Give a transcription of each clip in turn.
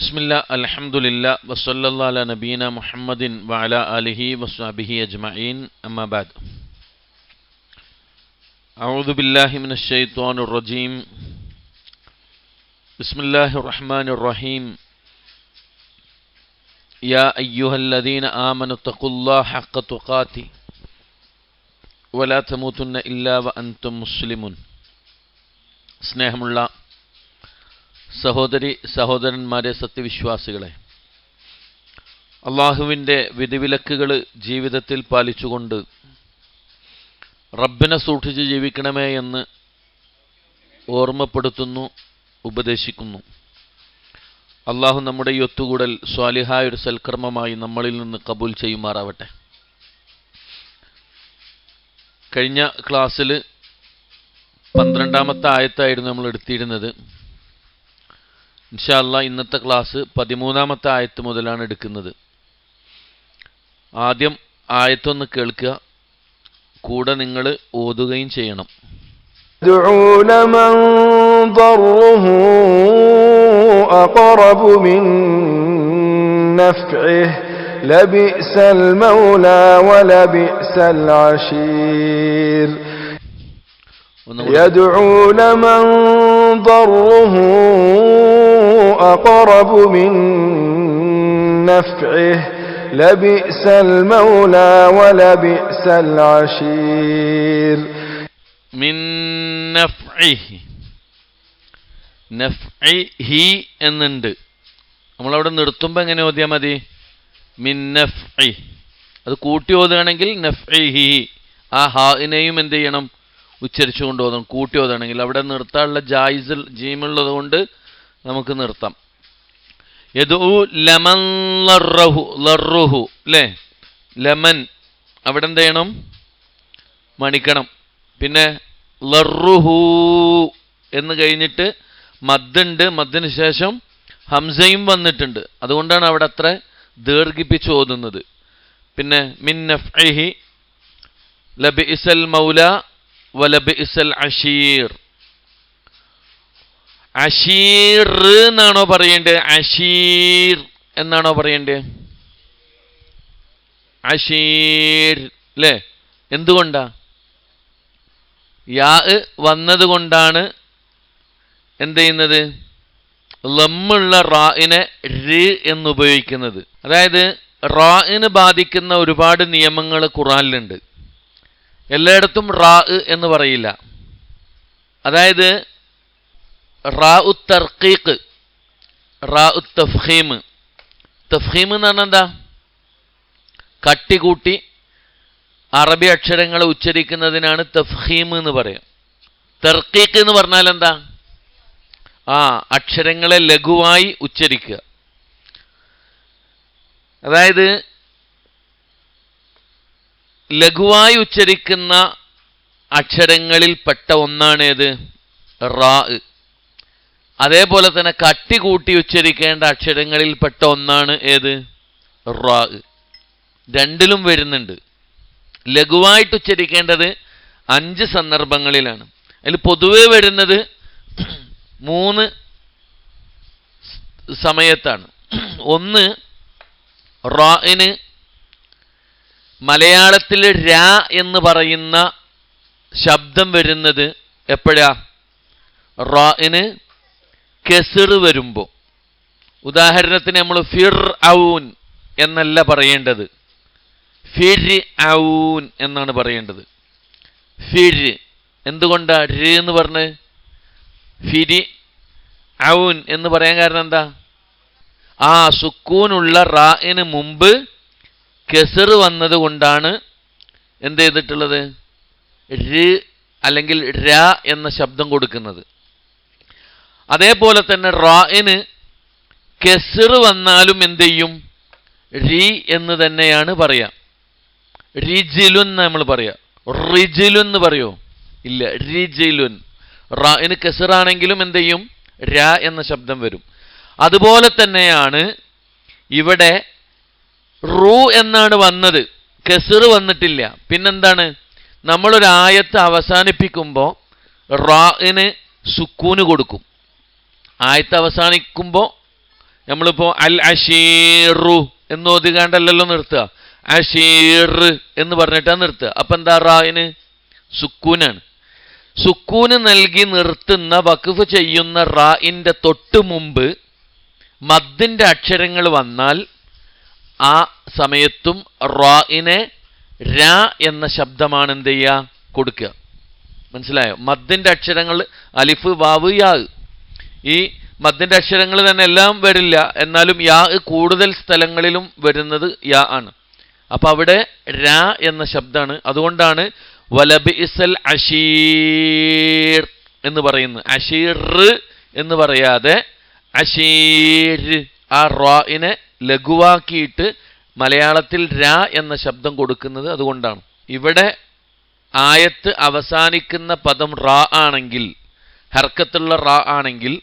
ബിസ്മില്ലാ അൽഹംദുലില്ലാ വസല്ലല്ലാഹു അലാ നബീന മുഹമ്മദിൻ വഅലാ ആലിഹി വസ്വഹ്ബിഹി അജ്മഈൻ അമ്മാ ബഅദ്. അഊദു ബില്ലാഹി മിനശ് ശൈത്വാനിർ റജീം. ബിസ്മില്ലാഹിർ റഹ്മാനിർ റഹീം. യാ അയ്യുഹല്ലദീന ആമനു തഖുല്ലാഹ ഹഖ്ക തുഖാതി വലാ തമൂതുന്ന ഇല്ലാ വഅൻതും മുസ്ലിമൂൻ. സ്നേഹമുള്ള സഹോദരന്മാരെ, സത്യവിശ്വാസികളെ, അള്ളാഹുവിൻ്റെ വിധിവിലക്കുകൾ ജീവിതത്തിൽ പാലിച്ചുകൊണ്ട് റബ്ബിനെ സൂക്ഷിച്ച് ജീവിക്കണമേ എന്ന് ഓർമ്മപ്പെടുത്തുന്നു, ഉപദേശിക്കുന്നു. അള്ളാഹു നമ്മുടെ ഈ ഒത്തുകൂടൽ സ്വാലിഹായ ഒരു സൽക്കർമ്മമായി നമ്മളിൽ നിന്ന് കബൂൽ ചെയ്യുമാറാവട്ടെ. കഴിഞ്ഞ ക്ലാസ്സിൽ 12ാമത്തെ ആയത്തായിരുന്നു നമ്മൾ എടുത്തിരുന്നത്. ഇൻഷാ അല്ലാഹ് ഇന്നത്തെ ക്ലാസ് 13ാമത്തെ ആയത്ത് മുതലാണ് എടുക്കുന്നത്. ആദ്യം ആയത്തൊന്ന് കേൾക്കുക, കൂടെ നിങ്ങൾ ഓതുകയും ചെയ്യണം. يدعون من ضره أقرب من نفعه لبئس المولى ولبئس العشير. من نفعه, നഫ്ഇഹി എന്നുണ്ട്. നമ്മളവിടെ നിർത്തുമ്പോൾ എങ്ങനെ ഓതിയാൽ മതി? മിൻ നഫ്ഇ. അത് കൂട്ടി ഓതുകയാണെങ്കിൽ നഫ്ഇഹി, ആ ഹാഇനെയും എന്ത് ചെയ്യണം? ഉച്ചരിച്ചുകൊണ്ട് ഓതണം. കൂട്ടി ഓതുകയാണെങ്കിൽ അവിടെ നിർത്താനുള്ള ജായിസ് ജീമുള്ളത് കൊണ്ട് നമുക്ക് നിർത്താം. യദൂ ലമൻ ലർറുഹു, അല്ലേ? ലമൻ അവിടെ എന്ത് ചെയ്യണം? മണിക്കണം. പിന്നെ ലർറുഹു എന്ന് കഴിഞ്ഞിട്ട് മദ്ദുണ്ട്, മദ്ദിന് ശേഷം ഹംസയും വന്നിട്ടുണ്ട്. അതുകൊണ്ടാണ് അവിടെ അത്ര ദീർഘിപ്പിച്ച് ഓതുന്നത്. പിന്നെ മിൻ നഫ്ഇഹി ലബിഇസൽ മൗല വലബിഇസൽ അശീർ. അശീർ എന്നാണോ പറയേണ്ടത്? അശീർ എന്നാണോ പറയേണ്ടത്? അശീർ, അല്ലേ? എന്തുകൊണ്ടാ? യാ വന്നത് കൊണ്ടാണ് എന്ത് ചെയ്യുന്നത്? ലമ്മുള്ള റാഇനെ ര് എന്ന് ഉപയോഗിക്കുന്നത്. അതായത് റാഇന് ബാധിക്കുന്ന ഒരുപാട് നിയമങ്ങൾ ഖുർആനിലുണ്ട്. എല്ലായിടത്തും റാ എന്ന് പറയില്ല. അതായത് റാഉ തർക്കീഖ്, റാഉ തഫ്ഖീം. തഫ്ഖീം എന്ന് പറഞ്ഞാൽ എന്താ? കട്ടി കൂട്ടി അറബി അക്ഷരങ്ങൾ ഉച്ചരിക്കുന്നതിനാണ് തഫ്ഖീം എന്ന് പറയാം. തർക്കീഖ് എന്ന് പറഞ്ഞാൽ എന്താ? അക്ഷരങ്ങളെ ലഘുവായി ഉച്ചരിക്കുക. അതായത് ലഘുവായി ഉച്ചരിക്കുന്ന അക്ഷരങ്ങളിൽ പെട്ട ഒന്നാണ് ഏത്? റാ. അതേപോലെ തന്നെ കട്ടി കൂട്ടി ഉച്ചരിക്കേണ്ട അക്ഷരങ്ങളിൽ പെട്ട ഒന്നാണ് ഏത്? റാ. രണ്ടിലും വരുന്നുണ്ട്. ലഘുവായിട്ട് ഉച്ചരിക്കേണ്ടത് 5 സന്ദർഭങ്ങളിലാണ്. അതിൽ പൊതുവെ വരുന്നത് 3 സമയത്താണ്. ഒന്ന്, റാഇന് മലയാളത്തിൽ രാ എന്ന് പറയുന്ന ശബ്ദം വരുന്നത് എപ്പോഴാ? റാഇന് കെസ്ർ വരുമ്പോൾ. ഉദാഹരണത്തിന് നമ്മൾ ഫിർ ഔൻ എന്നല്ല പറയേണ്ടത്, ഫിർ ഔൻ എന്നാണ് പറയേണ്ടത്. ഫിർ. എന്തുകൊണ്ടാ ര് എന്ന് പറഞ്ഞ് ഫിരി ഔൻ എന്ന് പറയാൻ കാരണം എന്താ? സുക്കൂനുള്ള റാഇന് മുമ്പ് കെസർ വന്നത് കൊണ്ടാണ് എന്ത് ചെയ്തിട്ടുള്ളത്? ര് അല്ലെങ്കിൽ രാ എന്ന ശബ്ദം കൊടുക്കുന്നത്. അതേപോലെ തന്നെ റാഇന് കെസർ വന്നാലും എന്ത് ചെയ്യും? രി എന്ന് തന്നെയാണ് പറയാ. റിജിലുൻ നമ്മൾ പറയാ. റിജിലുൻ എന്ന് പറയോ? ഇല്ല, റിജിലുൻ. റാഇന് കെസർ ആണെങ്കിലും എന്ത് ചെയ്യും? രാ എന്ന ശബ്ദം വരും. അതുപോലെ തന്നെയാണ് ഇവിടെ റൂ എന്നാണ് വന്നത്, കെസർ വന്നിട്ടില്ല. പിന്നെന്താണ്? നമ്മളൊരു ആയത്ത് അവസാനിപ്പിക്കുമ്പോൾ റാഇന് സുക്കൂന് കൊടുക്കും. ആയത്ത് അവസാനിക്കുമ്പോൾ നമ്മളിപ്പോ അൽ അഷീറു എന്ന് ഓതികാണ്ടല്ലോ നിർത്തുക, അഷീർ എന്ന് പറഞ്ഞിട്ടാ നിർത്തുക. അപ്പൊ എന്താ? റായിന് സുക്കൂനാണ്. സുക്കൂന് നൽകി നിർത്തുന്ന വഖഫ് ചെയ്യുന്ന റായിന്റെ തൊട്ട് മുമ്പ് മദ്ദിന്റെ അക്ഷരങ്ങൾ വന്നാൽ ആ സമയത്തും റായിനെ രാ എന്ന ശബ്ദമാണ് എന്ത് ചെയ്യുക? കൊടുക്കുക. മനസ്സിലായോ? മദ്ദിന്റെ അക്ഷരങ്ങൾ അലിഫ്, വാവ്, യാ, ഈ മദ്ദിന്റെ അക്ഷരങ്ങൾ തന്നെ എല്ലാം വരില്ല, എന്നാലും യാ കൂടുതൽ സ്ഥലങ്ങളിലും വരുന്നത് യാ ആണ്. അപ്പൊ അവിടെ രാ എന്ന ശബ്ദമാണ്. അതുകൊണ്ടാണ് വലബിഇസൽ അഷീർ എന്ന് പറയുന്നത്. അഷീർ എന്ന് പറയാതെ അഷീർ, ആ റായിനെ ലഘുവാക്കിയിട്ട് മലയാളത്തിൽ രാ എന്ന ശബ്ദം കൊടുക്കുന്നത് അതുകൊണ്ടാണ്. ഇവിടെ ആയത്ത് അവസാനിക്കുന്ന പദം റാ ആണെങ്കിൽ, ഹർക്കത്തുള്ള റാ ആണെങ്കിൽ,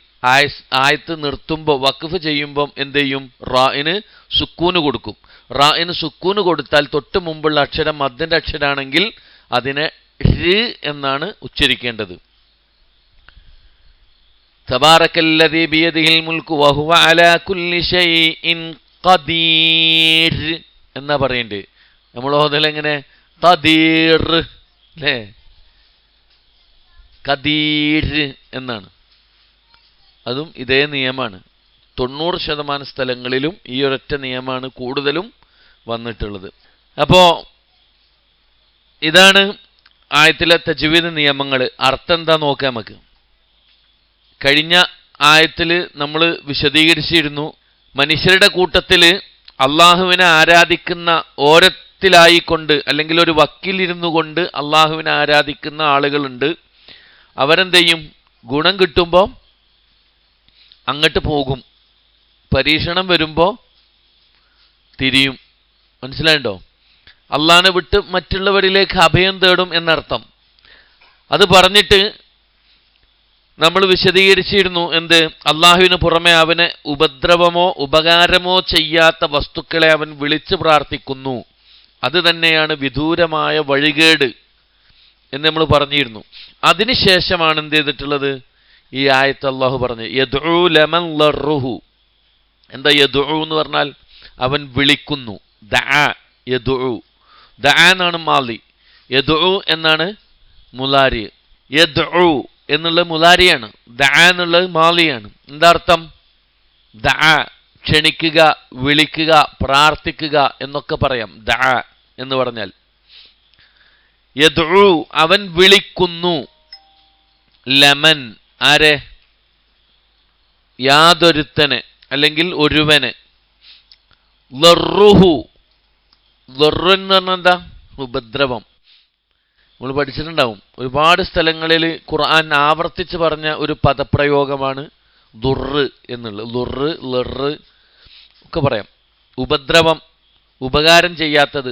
ആയത്ത് നിർത്തുമ്പോൾ വഖഫ് ചെയ്യുമ്പം എന്ത് ചെയ്യും? റായിന് സുക്കൂന് കൊടുക്കും. റായിന് സുക്കൂന് കൊടുത്താൽ തൊട്ട് മുമ്പുള്ള അക്ഷരം മദ്ദിന്റെ അക്ഷരാണെങ്കിൽ അതിനെ ര് എന്നാണ് ഉച്ചരിക്കേണ്ടത്. തബാറക്കല്ലദീ ബിയദിഹിൽ മുൽക്കു വഹുവ അലാ കുല്ലി ഷൈഇൻ ഖദീർ എന്നാ പറയണ്ടേ. നമ്മൾ ഓതലെങ്ങനെ? ഖദീർ അല്ലേ? ഖദീർ എന്നാണ്. അതും ഇതേ നിയമമാണ്. 90% സ്ഥലങ്ങളിലും ഈ ഒരൊറ്റ നിയമമാണ് കൂടുതലും വന്നിട്ടുള്ളത്. അപ്പോ ഇതാണ് ആയത്തിലെ തജ്വീദ് നിയമങ്ങൾ. അർത്ഥം എന്താ നോക്കാം നമുക്ക്. കഴിഞ്ഞ ആയത്തിൽ നമ്മൾ വിശദീകരിച്ചിരുന്നു, മനുഷ്യരുടെ കൂട്ടത്തിൽ അള്ളാഹുവിനെ ആരാധിക്കുന്ന ഓരത്തിലായിക്കൊണ്ട് അല്ലെങ്കിൽ ഒരു വക്കിലിരുന്നു കൊണ്ട് അള്ളാഹുവിനെ ആരാധിക്കുന്ന ആളുകളുണ്ട്. അവരെന്ത് ചെയ്യും? ഗുണം കിട്ടുമ്പോൾ അങ്ങോട്ട് പോകും, പരീക്ഷണം വരുമ്പോൾ തിരിയും. മനസ്സിലായിട്ടോ? അള്ളാഹിനെ വിട്ട് മറ്റുള്ളവരിലേക്ക് അഭയം തേടും എന്നർത്ഥം. അത് പറഞ്ഞിട്ട് നമ്മൾ വിശദീകരിച്ചിരുന്നു എന്ത്? അള്ളാഹുവിന് പുറമെ അവന് ഉപദ്രവമോ ഉപകാരമോ ചെയ്യാത്ത വസ്തുക്കളെ അവൻ വിളിച്ചു പ്രാർത്ഥിക്കുന്നു. അത് തന്നെയാണ് വിദൂരമായ വഴികേട് എന്ന് നമ്മൾ പറഞ്ഞിരുന്നു. അതിനുശേഷമാണ് എന്ത് ചെയ്തിട്ടുള്ളത്? ഈ ആയത്ത് അള്ളാഹു പറഞ്ഞു യദ്ഉ ലമൻ ലർറുഹു. എന്താ യദ്ഉ എന്ന് പറഞ്ഞാൽ? അവൻ വിളിക്കുന്നു. ദഅ യദ്ഉ, ദഅ എന്നാണ് മാലി, യദ്ഉ എന്നാണ് മുലാരി. യദ്ഉ എന്നുള്ള മുലാരിയാണ്, ദഅ എന്നുള്ളത് മാലിയാണ്. എന്താ അർത്ഥം? ദഅ ക്ഷണിക്കുക, വിളിക്കുക, പ്രാർത്ഥിക്കുക എന്നൊക്കെ പറയാം. ദഅ എന്ന് പറഞ്ഞാൽ യദ്ഉ അവൻ വിളിക്കുന്നു. ലമൻ ആരെ? യാതൊരുത്തനെ അല്ലെങ്കിൽ ഒരുവനെ. ലർറുഹു, ലർറു എന്ന് പറഞ്ഞാൽ എന്താ? ഉപദ്രവം. നമ്മൾ പഠിച്ചിട്ടുണ്ടാവും, ഒരുപാട് സ്ഥലങ്ങളിൽ ഖുർആൻ ആവർത്തിച്ച് പറഞ്ഞ ഒരു പദപ്രയോഗമാണ് ദുർറ് എന്നുള്ളത്. ദുർറ്, ലർറ് ഒക്കെ പറയാം. ഉപദ്രവം, ഉപകാരം ചെയ്യാത്തത്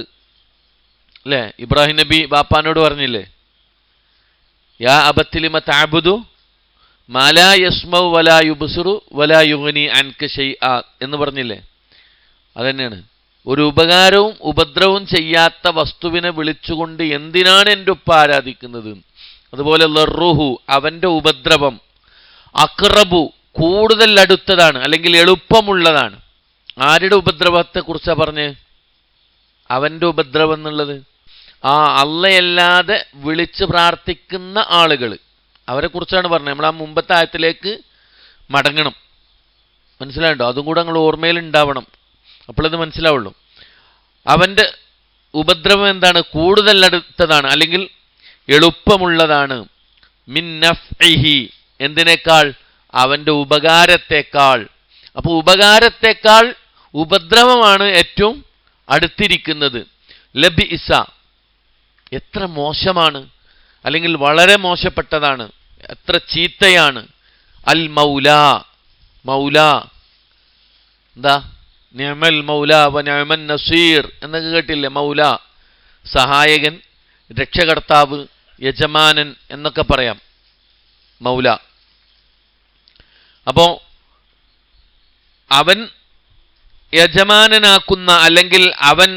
അല്ലേ? ഇബ്രാഹിം നബി ബാപ്പാനോട് പറഞ്ഞില്ലേ, യാ അബത്തി ലിമ തഅബുദു മാ ലാ യസ്മഉ വലാ യുബ്സിറു വലാ യുഗ്നി അൻക ശൈആ എന്ന് പറഞ്ഞില്ലേ? അതന്നെയാണ്. ഒരു ഉപകാരവും ഉപദ്രവവും ചെയ്യാത്ത വസ്തുവിനെ വിളിച്ചുകൊണ്ട് എന്തിനാണ് എൻ്റെ ഉപ്പ ആരാധിക്കുന്നത്? അതുപോലെ ലർറുഹു അവൻ്റെ ഉപദ്രവം, അഖ്റബു കൂടുതൽ അടുത്തതാണ് അല്ലെങ്കിൽ എളുപ്പമുള്ളതാണ്. ആരുടെ ഉപദ്രവത്തെ കുറിച്ചാ പറഞ്ഞ്? അവൻ്റെ ഉപദ്രവം എന്നുള്ളത് ആ അള്ളയല്ലാതെ വിളിച്ച് പ്രാർത്ഥിക്കുന്ന ആളുകൾ, അവരെ കുറിച്ചാണ് പറഞ്ഞത്. നമ്മൾ ആ മുമ്പത്തെ ആയത്തിലേക്ക് മടങ്ങണം. മനസ്സിലായിട്ടോ? അതും കൂടെ നിങ്ങൾ ഓർമ്മയിൽ ഉണ്ടാവണം, അപ്പോഴത് മനസ്സിലാവുള്ളൂ. അവൻ്റെ ഉപദ്രവം എന്താണ്? കൂടുതൽ അടുത്തതാണ് അല്ലെങ്കിൽ എളുപ്പമുള്ളതാണ്. മിൻ നഫ്ഇഹി എന്തിനേക്കാൾ? അവൻ്റെ ഉപകാരത്തെക്കാൾ. അപ്പോൾ ഉപകാരത്തെക്കാൾ ഉപദ്രവമാണ് ഏറ്റവും അടുത്തിരിക്കുന്നത്. ലബിഇസ എത്ര മോശമാണ്, അല്ലെങ്കിൽ വളരെ മോശപ്പെട്ടതാണ്, എത്ര ചീത്തയാണ്. അൽ മൗല, മൗല എന്താ? നിഅമൽ മൗല വ നിഅമൻ നസീർ എന്നൊക്കെ കേട്ടില്ലേ? മൗല സഹായകൻ, രക്ഷകർത്താവ്, യജമാനൻ എന്നൊക്കെ പറയാം മൗല. അപ്പോ അവൻ യജമാനനാക്കുന്ന അല്ലെങ്കിൽ അവൻ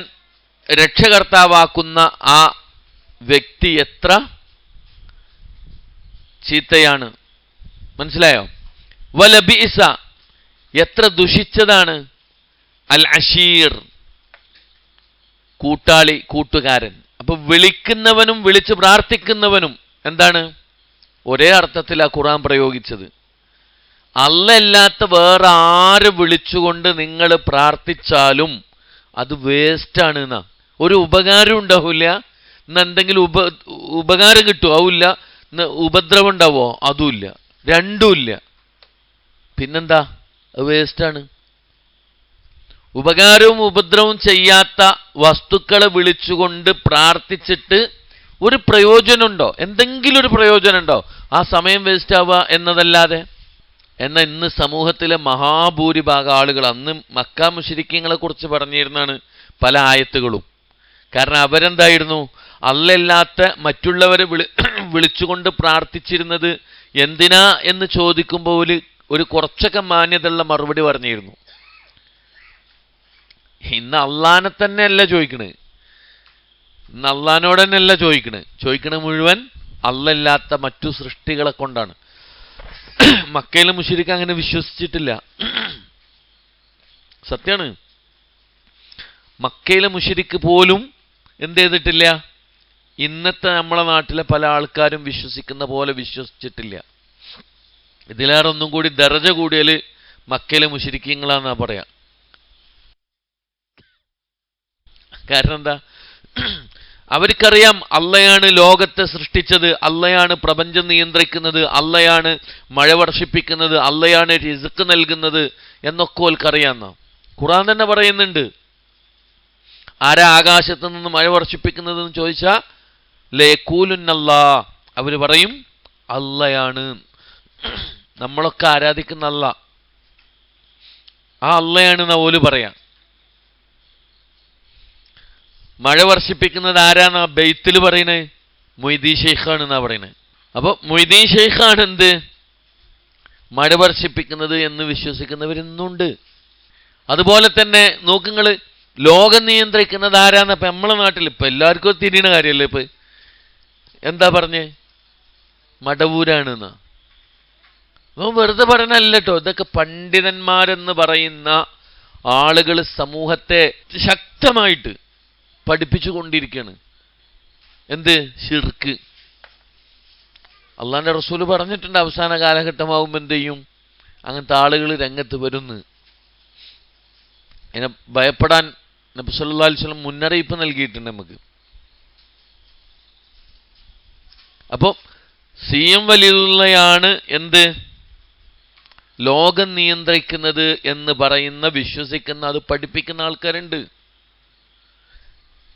രക്ഷകർത്താവാക്കുന്ന ആ വ്യക്തി എത്ര ചീത്തയാണ്. മനസ്സിലായോ? വലബിഇസ എത്ര ദുഷിച്ചതാണ് അൽ അഷീർ, കൂട്ടാളി, കൂട്ടുകാരൻ. അപ്പൊ വിളിക്കുന്നവനും വിളിച്ച് പ്രാർത്ഥിക്കുന്നവനും എന്താണ്? ഒരേ അർത്ഥത്തിലാണ് ഖുർആൻ പ്രയോഗിച്ചത്. അല്ലാത്ത വേറെ ആര് വിളിച്ചുകൊണ്ട് നിങ്ങൾ പ്രാർത്ഥിച്ചാലും അത് വേസ്റ്റാണ് എന്നാ. ഒരു ഉപകാരം ഉണ്ടാവില്ല. ഇന്ന് എന്തെങ്കിലും ഉപകാരം കിട്ടുമോ? ആവില്ല. ഉപദ്രവം ഉണ്ടാവോ? അതുമില്ല. രണ്ടുമില്ല. പിന്നെന്താ? അത് വേസ്റ്റാണ്. ഉപകാരവും ഉപദ്രവവും ചെയ്യാത്ത വസ്തുക്കളെ വിളിച്ചുകൊണ്ട് പ്രാർത്ഥിച്ചിട്ട് ഒരു പ്രയോജനമുണ്ടോ? എന്തെങ്കിലും ഒരു പ്രയോജനം ഉണ്ടോ? ആ സമയം വേസ്റ്റ് ആവുക എന്നതല്ലാതെ. എന്നാൽ ഇന്ന് സമൂഹത്തിലെ മഹാഭൂരിഭാഗം ആളുകൾ, അന്ന് മക്ക മുശ്രിക്കീങ്ങളെ കുറിച്ച് പറഞ്ഞിരുന്നാണ് പല ആയത്തുകളും. കാരണം അവരെന്തായിരുന്നു? അല്ലല്ലാത്ത മറ്റുള്ളവരെ വിളിച്ചുകൊണ്ട് പ്രാർത്ഥിച്ചിരുന്നത് എന്തിനാ എന്ന് ചോദിക്കുമ്പോൾ ഒരു കുറച്ചൊക്കെ മാന്യതയുള്ള മറുപടി പറഞ്ഞിരുന്നു. ഇന്ന് അള്ളാനെ തന്നെ അല്ല ചോദിക്കണേ, ഇന്ന് അള്ളാനോട് തന്നെ അല്ല ചോദിക്കണേ മുഴുവൻ അല്ലല്ലാത്ത മറ്റു സൃഷ്ടികളെ കൊണ്ടാണ്. മക്കയിലെ മുശ്രിക്ക് അങ്ങനെ വിശ്വസിച്ചിട്ടില്ല. സത്യാണ്. മക്കയിലെ മുശ്രിക്ക് പോലും എന്ത് ചെയ്തിട്ടില്ല? ഇന്നത്തെ നമ്മളെ നാട്ടിലെ പല ആൾക്കാരും വിശ്വസിക്കുന്ന പോലെ വിശ്വസിച്ചിട്ടില്ല. ഇതിലേറെ ഒന്നും കൂടി ദർജ കൂടിയാൽ മക്കയിലെ മുശ്രിക്കീങ്ങളാന്നാ പറയാ. കാരണം എന്താ? അവർക്കറിയാം അള്ളയാണ് ലോകത്തെ സൃഷ്ടിച്ചത്, അള്ളയാണ് പ്രപഞ്ചം നിയന്ത്രിക്കുന്നത്, അള്ളയാണ് മഴ വർഷിപ്പിക്കുന്നത്, അള്ളയാണ് റിസ്ക് നൽകുന്നത് എന്നൊക്കെ ഓൽക്കറിയാന്ന. ഖുർആൻ തന്നെ പറയുന്നുണ്ട്, ആരാ ആകാശത്ത് നിന്ന് മഴ വർഷിപ്പിക്കുന്നത് എന്ന് ചോദിച്ചാ ലയഖൂലുന്നല്ലാ, അവർ പറയും അള്ളയാണ്. നമ്മളൊക്കെ ആരാധിക്കുന്ന അള്ള, ആ അള്ളയാണെന്നാ ഓല് പറയാം. മഴ വർഷിപ്പിക്കുന്നത് ആരാന്നാ ബെയ്ത്തിൽ പറയണേ? മൊയ്തീൻ ഷെയ്ഖാണ് എന്നാ പറയണേ. അപ്പൊ മൊയ്തീൻ ഷെയ്ഖാണ് എന്ത് മഴ വർഷിപ്പിക്കുന്നത് എന്ന് വിശ്വസിക്കുന്നവരിന്നുണ്ട്. അതുപോലെ തന്നെ നോക്കുങ്ങള്, ലോകം നിയന്ത്രിക്കുന്നത് ആരാന്ന? ഇപ്പൊ നമ്മളെ നാട്ടിൽ ഇപ്പൊ എല്ലാവർക്കും തിരിയണ കാര്യമല്ലേ? ഇപ്പൊ എന്താ പറഞ്ഞേ? മടവൂരാണെന്നാ. വെറുതെ പറയണല്ല കേട്ടോ, ഇതൊക്കെ പണ്ഡിതന്മാരെന്ന് പറയുന്ന ആളുകൾ സമൂഹത്തെ ശക്തമായിട്ട് പഠിപ്പിച്ചു കൊണ്ടിരിക്കുകയാണ്. എന്ത്? ശിർക്ക്. അള്ളാന്റെ റസൂല് പറഞ്ഞിട്ടുണ്ട്, അവസാന കാലഘട്ടമാകുമ്പോൾ എന്ത് ചെയ്യും? അങ്ങനത്തെ ആളുകൾ രംഗത്ത് വരുന്നു. അതിനെ ഭയപ്പെടാൻ നബി സല്ലല്ലാഹു അലൈഹി വസല്ലം മുന്നറിയിപ്പ് നൽകിയിട്ടുണ്ട് നമുക്ക്. അപ്പോ CM വലിയുള്ളയാണ് എന്ത്? ലോകം നിയന്ത്രിക്കുന്നത് എന്ന് പറയുന്ന, വിശ്വസിക്കുന്ന, അത് പഠിപ്പിക്കുന്ന ആൾക്കാരുണ്ട്.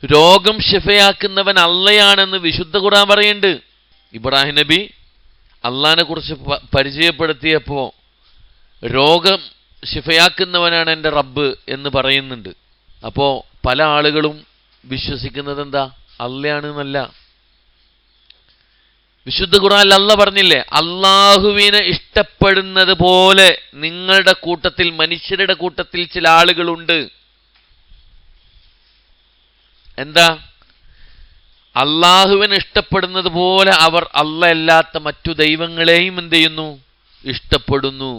രോഗം ശിഫയാക്കുന്നവൻ അള്ളയാണെന്ന് വിശുദ്ധ ഖുർആൻ പറയുന്നുണ്ട്. ഇബ്രാഹിം നബി അള്ളാഹിനെ കുറിച്ച് പരിചയപ്പെടുത്തിയപ്പോ രോഗം ശിഫയാക്കുന്നവനാണ് എൻ്റെ റബ്ബ് എന്ന് പറയുന്നുണ്ട്. അപ്പോ പല ആളുകളും വിശ്വസിക്കുന്നത് എന്താ? അള്ളയാണ് എന്നല്ല. വിശുദ്ധ ഖുർആനിൽ അല്ലാഹ് പറഞ്ഞില്ലേ, അള്ളാഹുവിനെ ഇഷ്ടപ്പെടുന്നത് പോലെ നിങ്ങളുടെ കൂട്ടത്തിൽ, മനുഷ്യരുടെ കൂട്ടത്തിൽ ചില ആളുകളുണ്ട്. എന്താ? അള്ളാഹുവിനെ ഇഷ്ടപ്പെടുന്നത് പോലെ അവർ അല്ലാത്ത മറ്റു ദൈവങ്ങളെയും എന്ത് ചെയ്യുന്നു? ഇഷ്ടപ്പെടുന്നു.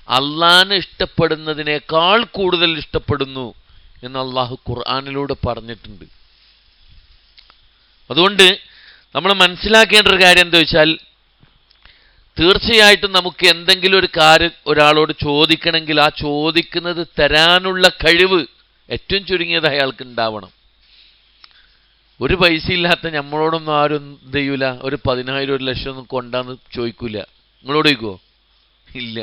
അള്ളാഹിനെ ഇഷ്ടപ്പെടുന്നതിനേക്കാൾ കൂടുതൽ ഇഷ്ടപ്പെടുന്നു എന്ന് അള്ളാഹു ഖുർആനിലൂടെ പറഞ്ഞിട്ടുണ്ട്. അതുകൊണ്ട് നമ്മൾ മനസ്സിലാക്കേണ്ട ഒരു കാര്യം എന്താ വെച്ചാൽ, തീർച്ചയായിട്ടും നമുക്ക് എന്തെങ്കിലും ഒരു കാര്യം ഒരാളോട് ചോദിക്കണമെങ്കിൽ ആ ചോദിക്കുന്നത് തരാനുള്ള കഴിവ് ഏറ്റവും ചുരുങ്ങിയത് അയാൾക്ക് ഉണ്ടാവണം. ഒരു പൈസ ഇല്ലാത്ത നമ്മളോടൊന്നും ആരും എന്ത് ചെയ്യൂല, ഒരു 10,000 1 ലക്ഷം ഒന്നും കൊണ്ടാന്ന് ചോദിക്കൂല. നിങ്ങളോട് ചോദിക്കുമോ? ഇല്ല.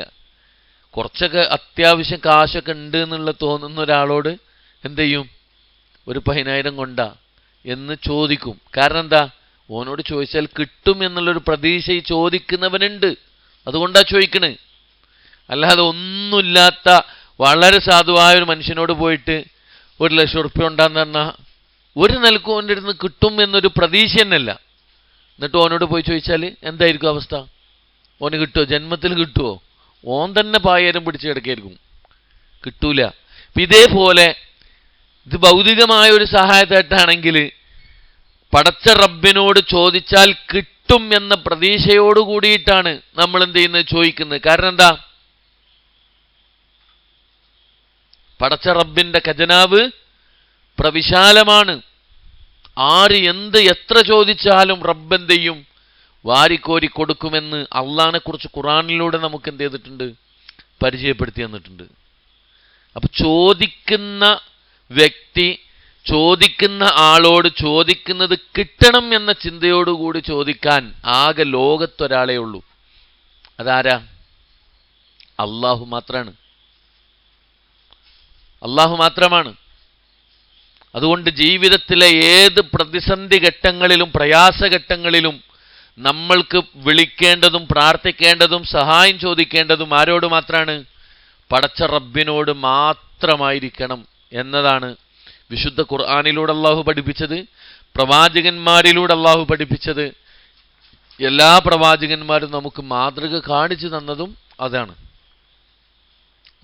കുറച്ചൊക്കെ അത്യാവശ്യം കാശൊക്കെ ഉണ്ട് എന്നുള്ള തോന്നുന്ന ഒരാളോട് എന്ത് ചെയ്യും? ഒരു 10,000 കൊണ്ടാ എന്ന് ചോദിക്കും. കാരണം എന്താ? ഓനോട് ചോദിച്ചാൽ കിട്ടും എന്നുള്ളൊരു പ്രതീക്ഷ ഈ ചോദിക്കുന്നവനുണ്ട്. അതുകൊണ്ടാ ചോദിക്കണേ. അല്ലാതെ ഒന്നുമില്ലാത്ത വളരെ സാധുവായ ഒരു മനുഷ്യനോട് പോയിട്ട് 1 ലക്ഷം ഉറുപ്പ്യ ഉണ്ടാന്ന് പറഞ്ഞാൽ ഒരു നിലക്കും ഓൻ്റെ അടുത്ത് കിട്ടും എന്നൊരു പ്രതീക്ഷ തന്നെയല്ല. എന്നിട്ട് ഓനോട് പോയി ചോദിച്ചാൽ എന്തായിരിക്കും അവസ്ഥ? ഓന് കിട്ടുമോ? ജന്മത്തിൽ കിട്ടുമോ? ഓൻ തന്നെ പായേരം പിടിച്ച് കിടക്കായിരിക്കും, കിട്ടൂല. ഇതേപോലെ ഇത് ഭൗതികമായ ഒരു സഹായത്തായിട്ടാണെങ്കിൽ പടച്ച റബ്ബിനോട് ചോദിച്ചാൽ കിട്ടും എന്ന പ്രതീക്ഷയോട് കൂടിയിട്ടാണ് നമ്മൾ എന്ത് ചെയ്യുന്നത്? ചോദിക്കുന്നത്. കാരണം എന്താ? പടച്ച റബ്ബിന്റെ ഖജനാവ് പ്രവിശാലമാണ്. ആര് എന്ത് എത്ര ചോദിച്ചാലും റബ്ബ് എന്ത് ചെയ്യും? വാരിക്കോരി കൊടുക്കുമെന്ന് അള്ളാഹിനെ കുറിച്ച് ഖുർആനിലൂടെ നമുക്ക് എന്ത് ചെയ്തിട്ടുണ്ട്? പരിചയപ്പെടുത്തി തന്നിട്ടുണ്ട്. അപ്പൊ ചോദിക്കുന്ന വ്യക്തി ചോദിക്കുന്ന ആളോട് ചോദിക്കുന്നത് കിട്ടണം എന്ന ചിന്തയോടുകൂടി ചോദിക്കാൻ ആകെ ലോകത്തൊരാളേ ഉള്ളൂ. അതാരാ? അള്ളാഹു മാത്രമാണ്. അള്ളാഹു മാത്രമാണ്. അതുകൊണ്ട് ജീവിതത്തിലെ ഏത് പ്രതിസന്ധി ഘട്ടങ്ങളിലും പ്രയാസഘട്ടങ്ങളിലും നമ്മൾക്ക് വിളിക്കേണ്ടതും പ്രാർത്ഥിക്കേണ്ടതും സഹായം ചോദിക്കേണ്ടതും ആരോട് മാത്രമാണ്? പടച്ച റബ്ബിനോട് മാത്രമായിരിക്കണം എന്നതാണ് വിശുദ്ധ ഖുർആനിലൂടെ അള്ളാഹു പഠിപ്പിച്ചത്, പ്രവാചകന്മാരിലൂടെ അള്ളാഹു പഠിപ്പിച്ചത്. എല്ലാ പ്രവാചകന്മാരും നമുക്ക് മാതൃക കാണിച്ചു തന്നതും അതാണ്.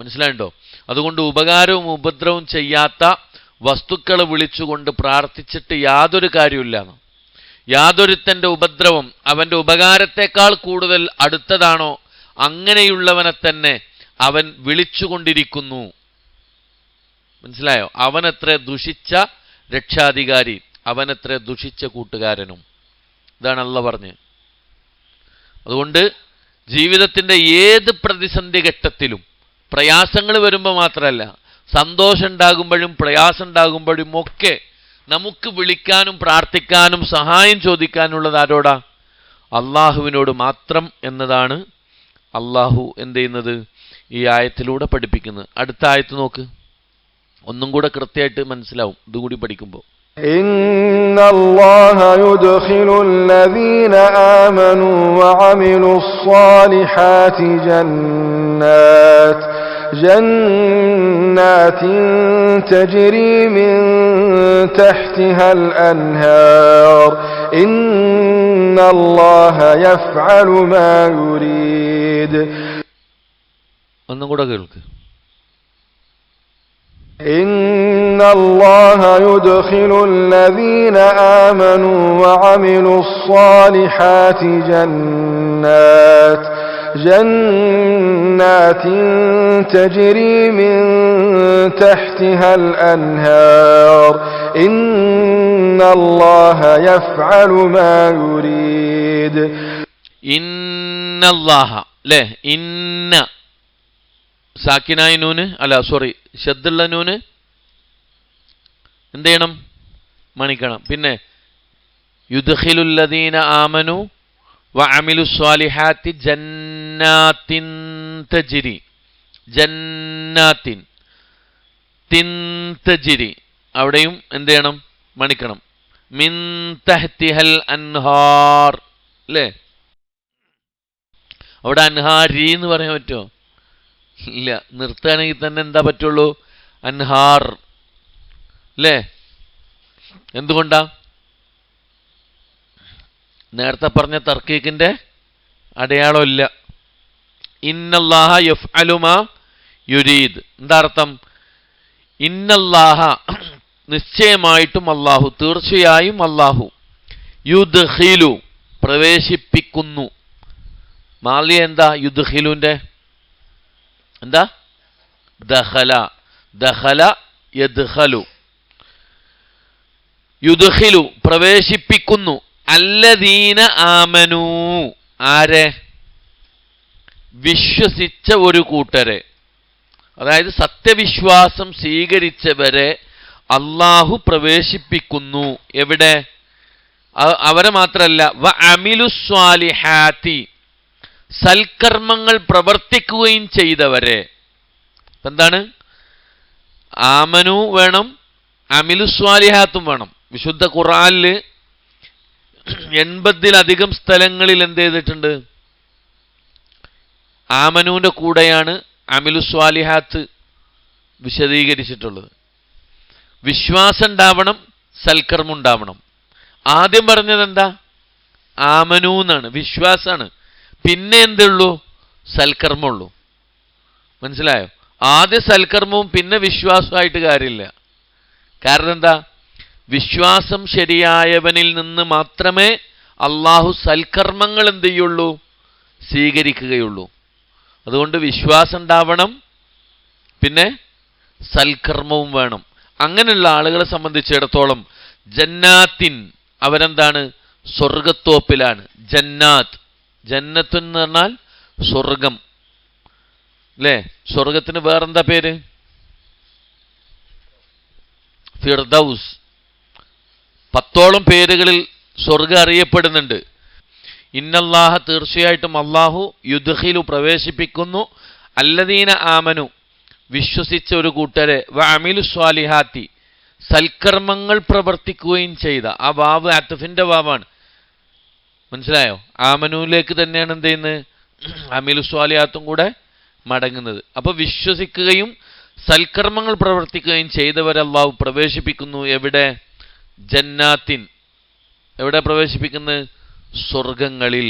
മനസ്സിലായിട്ടോ? അതുകൊണ്ട് ഉപകാരവും ഉപദ്രവവും ചെയ്യാത്ത വസ്തുക്കളെ വിളിച്ചുകൊണ്ട് പ്രാർത്ഥിച്ചിട്ട് യാതൊരു കാര്യമില്ല. യാതൊരുത്തൻ്റെ ഉപദ്രവം അവൻ്റെ ഉപകാരത്തെക്കാൾ കൂടുതൽ അടുത്തതാണോ അങ്ങനെയുള്ളവനെ തന്നെ അവൻ വിളിച്ചുകൊണ്ടിരിക്കുന്നു. മനസ്സിലായോ? അവനത്ര ദുഷിച്ച രക്ഷാധികാരി, അവനത്ര ദുഷിച്ച കൂട്ടുകാരനും. ഇതാണ് അള്ളാഹ് പറഞ്ഞ്. അതുകൊണ്ട് ജീവിതത്തിൻ്റെ ഏത് പ്രതിസന്ധി ഘട്ടത്തിലും പ്രയാസങ്ങൾ വരുമ്പോൾ മാത്രമല്ല, സന്തോഷം ഉണ്ടാകുമ്പോഴും പ്രയാസം ഉണ്ടാകുമ്പോഴും ഒക്കെ നമുക്ക് വിളിക്കാനും പ്രാർത്ഥിക്കാനും സഹായം ചോദിക്കാനുള്ളത് ആരോടാ? അള്ളാഹുവിനോട് മാത്രം എന്നതാണ് അള്ളാഹു എന്ത് ചെയ്യുന്നത്? ഈ ആയത്തിലൂടെ പഠിപ്പിക്കുന്നത്. അടുത്ത ആയത്ത് നോക്ക്, ഒന്നും കൂടെ കൃത്യമായിട്ട് മനസ്സിലാവും ഇതുകൂടി പഠിക്കുമ്പോൾ. ഇന്നല്ലാഹ യുദ്ഖിലുല്ലദീന ആമനൂ വഅമിലുസ്സാലിഹാതി ജന്നാത്തിൻ തജ്രി മിൻ തഹ്തിഹൽ അൻഹാർ ഇന്നല്ലാഹ യഫ്അലു മാ യുരീദ്. ഒന്നും കൂടെ കേൾക്ക്. ഇന്നല്ലാഹ യുദ്ഖിലുല്ലദീന ആമനൂ വഅമിലുസ്സാലിഹാതി ജന്നാത്തിൻ തജ്രി മിൻ തഹ്തിഹൽ അൻഹാർ ഇന്നല്ലാഹ യഫ്അലു മാ യുരീദ്. ഇന്നല്ലാഹ അല്ലേ? ഇന്ന സാക്കിനായ നൂന് അല്ല, സോറി, ശദ്ദുള്ള നൂന് എന്ത് ചെയ്യണം? മണിക്കണം. പിന്നെ യുദ്ഖിലുല്ലദീന ആമനു വഅമിലുസ്സാലിഹാത്തി ജന്നാത്തിൻ തജ്രി, ജന്നാത്തിൻ തിൻ തജ്രി, അവിടെയും എന്ത് ചെയ്യണം? മണിക്കണം. മിൻ തഹ്തിഹൽ അൻഹാർ അല്ലേ? അവിടെ അൻഹാരി എന്ന് പറയാൻ പറ്റുമോ? ഇല്ല. നിർത്തുകയാണെങ്കിൽ തന്നെ എന്താ പറ്റുള്ളൂ? അൻഹാർ അല്ലേ? എന്തുകൊണ്ടാ? നേരത്തെ പറഞ്ഞ തർക്കീക്കിന്റെ അടയാളം ഇല്ല. ഇന്നല്ലാഹ യഫ്അലു മാ യുരീദ്. എന്താ അർത്ഥം? ഇന്നല്ലാഹ നിശ്ചയമായിട്ടും അല്ലാഹു, തീർച്ചയായും അല്ലാഹു, യുദ്ഖിലു പ്രവേശിപ്പിക്കുന്നു. മാലിയ എന്താ? യുദ്ഖിലുന്റെ എന്താ? ദഖല, ദഖല യദ്ഖലു. യുദ്ഖിലു പ്രവേശിപ്പിക്കുന്നു. അല്ലദീന ആമനൂ, ആരെ? വിശ്വസിച്ച ഒരു കൂട്ടരെ, അതായത് സത്യവിശ്വാസം സ്വീകരിച്ചവരെ അള്ളാഹു പ്രവേശിപ്പിക്കുന്നു. എവിടെ? അവരെ മാത്രമല്ല, വഅമിലുസ്സാലിഹാത്തി, സൽക്കർമ്മങ്ങൾ പ്രവർത്തിക്കുകയും ചെയ്തവരെ. എന്താണ്? ആമനു വേണം, അമിലുസ്വാലിഹാത്തും വേണം. വിശുദ്ധ ഖുർആനിൽ 80-ലധികം സ്ഥലങ്ങളിൽ എന്ത് ചെയ്തിട്ടുണ്ട്? ആമനുവിൻ്റെ കൂടെയാണ് അമിലുസ്വാലിഹാത്ത് വിശദീകരിച്ചിട്ടുള്ളത്. വിശ്വാസം ഉണ്ടാവണം, സൽക്കർമ്മം ഉണ്ടാവണം. ആദ്യം പറഞ്ഞത് എന്താ? ആമനു എന്നാണ്, വിശ്വാസമാണ്. പിന്നെ എന്തുള്ളൂ? സൽക്കർമ്മമുള്ളൂ. മനസ്സിലായോ? ആദ്യ സൽക്കർമ്മവും പിന്നെ വിശ്വാസമായിട്ട് കാര്യമില്ല. കാരണം എന്താ? വിശ്വാസം ശരിയായവനിൽ നിന്ന് മാത്രമേ അള്ളാഹു സൽക്കർമ്മങ്ങൾ എന്ത് ചെയ്യുള്ളൂ? സ്വീകരിക്കുകയുള്ളൂ. അതുകൊണ്ട് വിശ്വാസം ഉണ്ടാവണം, പിന്നെ സൽക്കർമ്മവും വേണം. അങ്ങനെയുള്ള ആളുകളെ സംബന്ധിച്ചിടത്തോളം ജന്നാത്തിൻ, അവരെന്താണ്? സ്വർഗത്തോപ്പിലാണ്. ജന്നാത്ത്, ജന്നത്ത് എന്ന് പറഞ്ഞാൽ സ്വർഗം അല്ലേ? സ്വർഗത്തിന് വേറെന്താ പേര്? ഫിർദൗസ്. 10ഓളം പേരുകളിൽ സ്വർഗം അറിയപ്പെടുന്നുണ്ട്. ഇന്നല്ലാഹ, തീർച്ചയായിട്ടും അല്ലാഹു, യുദ്ഖിലു, പ്രവേശിപ്പിക്കുന്നു, അല്ലദീന ആമനു, വിശ്വസിച്ച ഒരു കൂട്ടരെ, വഅമിലു സ്വാലിഹാത്തി, സൽക്കർമ്മങ്ങൾ പ്രവർത്തിക്കുകയും ചെയ്ത. ആ വാവ് അത്ഫിന്റെ വാവാണ്, മനസ്സിലായോ? ആമനുവിലേക്ക് തന്നെയാണ് എന്ത് ചെയ്യുന്നത്? അമിലു സ്വാലിഹാത്തും കൂടെ മടങ്ങുന്നത്. അപ്പൊ വിശ്വസിക്കുകയും സൽക്കർമ്മങ്ങൾ പ്രവർത്തിക്കുകയും ചെയ്തവരെ അല്ലാഹു പ്രവേശിപ്പിക്കുന്നു. എവിടെ? ജന്നാത്തിൻ. എവിടെ പ്രവേശിപ്പിക്കുന്നത്? സ്വർഗങ്ങളിൽ,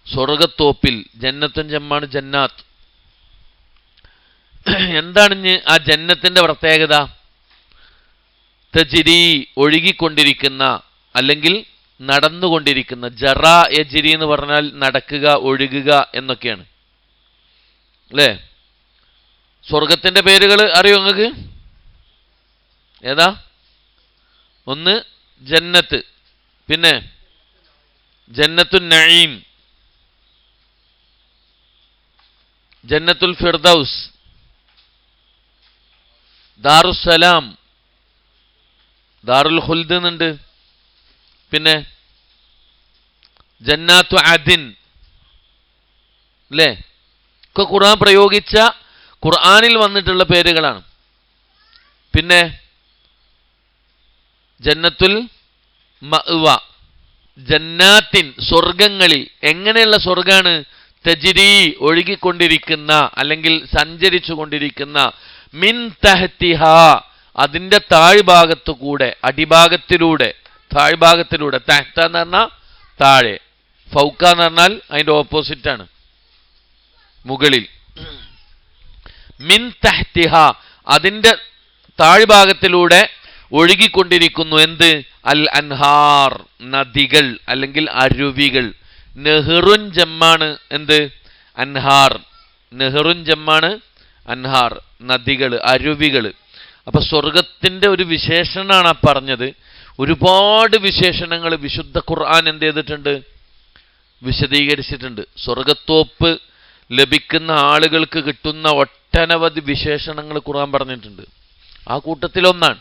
സ്വർഗത്തോപ്പിൽ. ജന്നത്തും ജമ്മാണ് ജന്നാത്ത്. എന്താണ് ആ ജന്നത്തിന്റെ പ്രത്യേകത? തജ്രി, ഒഴുകിക്കൊണ്ടിരിക്കുന്ന, അല്ലെങ്കിൽ നടന്നുകൊണ്ടിരിക്കുന്ന. ജറാ യജ്രി എന്ന് പറഞ്ഞാൽ നടക്കുക, ഒഴുകുക എന്നൊക്കെയാണ് അല്ലേ? സ്വർഗത്തിന്റെ പേരുകൾ അറിയോ നിങ്ങൾക്ക്? ഏതാ? ഒന്ന് ജന്നത്ത്, പിന്നെ ജന്നത്തുൻ നഈം, ജന്നത്തുൽ ഫിർദൗസ്, ദാറുസ്സലാം, ദാറുൽ ഖുൽദ് എന്നുണ്ട്, പിന്നെ ജന്നാത്തു അദിൻ അല്ലേ? ഒക്കെ ഖുർആൻ പ്രയോഗിച്ച, ഖുർആനിൽ വന്നിട്ടുള്ള പേരുകളാണ്. പിന്നെ ജന്നത്തുൽ മഅ്വ, ജന്നാത്തിൻ, സ്വർഗങ്ങളിൽ. എങ്ങനെയുള്ള സ്വർഗാണ്? തജ്രി, ഒഴുകിക്കൊണ്ടിരിക്കുന്ന, അല്ലെങ്കിൽ സഞ്ചരിച്ചു കൊണ്ടിരിക്കുന്ന. മിൻ തഹ്തിഹ, അതിന്റെ താഴ്ഭാഗത്തു കൂടെ, അടിഭാഗത്തിലൂടെ, താഴ്ഭാഗത്തിലൂടെ. തഹ്ത എന്ന് പറഞ്ഞാൽ താഴെ, ഫൗക്ക എന്ന് പറഞ്ഞാൽ അതിന്റെ ഓപ്പോസിറ്റാണ്, മുകളിൽ. മിൻ തഹ്തിഹ, അതിന്റെ താഴ്ഭാഗത്തിലൂടെ ഒഴുകിക്കൊണ്ടിരിക്കുന്നു. എന്ത്? അൽ അൻഹാർ, നദികൾ, അല്ലെങ്കിൽ അരുവികൾ. നെഹ്റുൻ ജമ്മാണ് എന്ത്? അൻഹാർ. നെഹ്റുൻ ജമ്മാണ് അൻഹാർ, നദികൾ, അരുവികൾ. അപ്പൊ സ്വർഗത്തിന്റെ ഒരു വിശേഷണമാണ് പറഞ്ഞത്. ഒരുപാട് വിശേഷണങ്ങൾ വിശുദ്ധ ഖുർആൻ എന്ത് ചെയ്തിട്ടുണ്ട്? വിശദീകരിച്ചിട്ടുണ്ട്. സ്വർഗത്തോപ്പ് ലഭിക്കുന്ന ആളുകൾക്ക് കിട്ടുന്ന ഒട്ടനവധി വിശേഷണങ്ങൾ ഖുർആൻ പറഞ്ഞിട്ടുണ്ട്. ആ കൂട്ടത്തിലൊന്നാണ്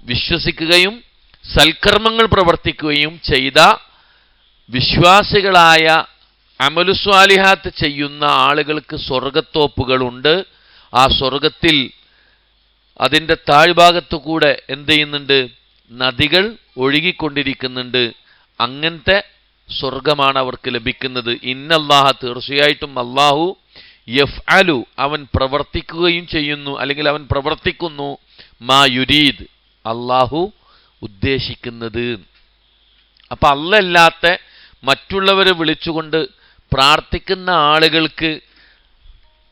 വിശ്വസിക്കുകയും സൽക്കർമ്മങ്ങൾ പ്രവർത്തിക്കുകയും ചെയ്ത വിശ്വാസികളായ അമലുസ്വാലിഹാത്ത് ചെയ്യുന്ന ആളുകൾക്ക് സ്വർഗത്തോപ്പുകളുണ്ട്. ആ സ്വർഗത്തിൽ അതിൻ്റെ താഴ്ഭാഗത്തു കൂടെ എന്ത് ചെയ്യുന്നുണ്ട്? നദികൾ ഒഴുകിക്കൊണ്ടിരിക്കുന്നുണ്ട്. അങ്ങനത്തെ സ്വർഗമാണ് അവർക്ക് ലഭിക്കുന്നത്. ഇന്നല്ലാഹ, തീർച്ചയായിട്ടും അല്ലാഹു, യഫ്അലു, അവൻ പ്രവർത്തിക്കുകയും ചെയ്യുന്നു, അല്ലെങ്കിൽ അവൻ പ്രവർത്തിക്കുന്നു, മാ യുരീദ്, അല്ലാഹു ഉദ്ദേശിക്കുന്നത്. അപ്പൊ അല്ലാത്ത മറ്റുള്ളവരെ വിളിച്ചുകൊണ്ട് പ്രാർത്ഥിക്കുന്ന ആളുകൾക്ക്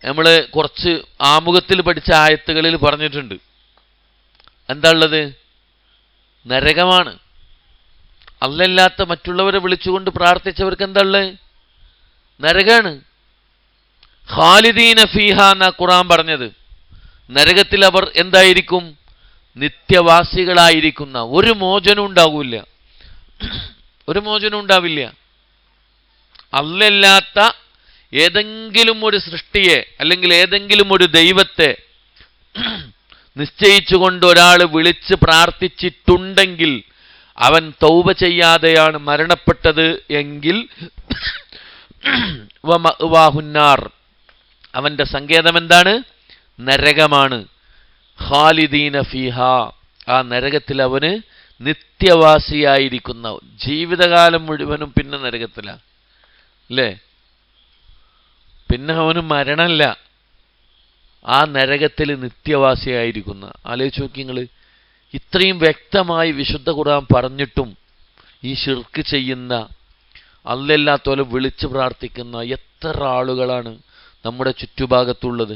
നമ്മൾ കുറച്ച് ആമുഖത്തിൽ പഠിച്ച ആയത്തുകളിൽ പറഞ്ഞിട്ടുണ്ട്. എന്താ ഉള്ളത്? നരകമാണ്. അല്ലാത്ത മറ്റുള്ളവരെ വിളിച്ചുകൊണ്ട് പ്രാർത്ഥിച്ചവർക്ക് എന്താ ഉള്ളത്? നരകാണ്. ഖാലിദീന ഫീഹ എന്നാ ഖുർആൻ പറഞ്ഞത്. നരകത്തിൽ അവർ എന്തായിരിക്കും? നിത്യവാസികളായിരിക്കുന്ന. ഒരു മോചനം ഉണ്ടാവില്ല, ഒരു മോചനം ഉണ്ടാവില്ല. അല്ലാത്ത ഏതെങ്കിലും ഒരു സൃഷ്ടിയെ, അല്ലെങ്കിൽ ഏതെങ്കിലും ഒരു ദൈവത്തെ നിശ്ചയിച്ചുകൊണ്ട് ഒരാൾ വിളിച്ച് പ്രാർത്ഥിച്ചിട്ടുണ്ടെങ്കിൽ, അവൻ തൗബ ചെയ്യാതെയാണ് മരണപ്പെട്ടത് എങ്കിൽ, വമഅ്വാഹുന്നാർ, അവന്റെ സങ്കേതം എന്താണ്? നരകമാണ്. ഖാലിദീന ഫീഹ, ആ നരകത്തിൽ അവന് നിത്യവാസിയായിരിക്കുന്ന, ജീവിതകാലം മുഴുവനും പിന്നെ നരകത്തിലാണ് അല്ലേ? പിന്നെ അവന് മരണമല്ല, ആ നരകത്തിൽ നിത്യവാസിയായിരിക്കുന്ന. ആലോചിച്ച് നോക്കി നിങ്ങൾ. ഇത്രയും വ്യക്തമായി വിശുദ്ധ ഖുർആൻ പറഞ്ഞിട്ടും ഈ ശിർക്ക് ചെയ്യുന്ന, അല്ലല്ലാത്തോലെ വിളിച്ച് പ്രാർത്ഥിക്കുന്ന എത്ര ആളുകളാണ് നമ്മുടെ ചുറ്റുഭാഗത്തുള്ളത്?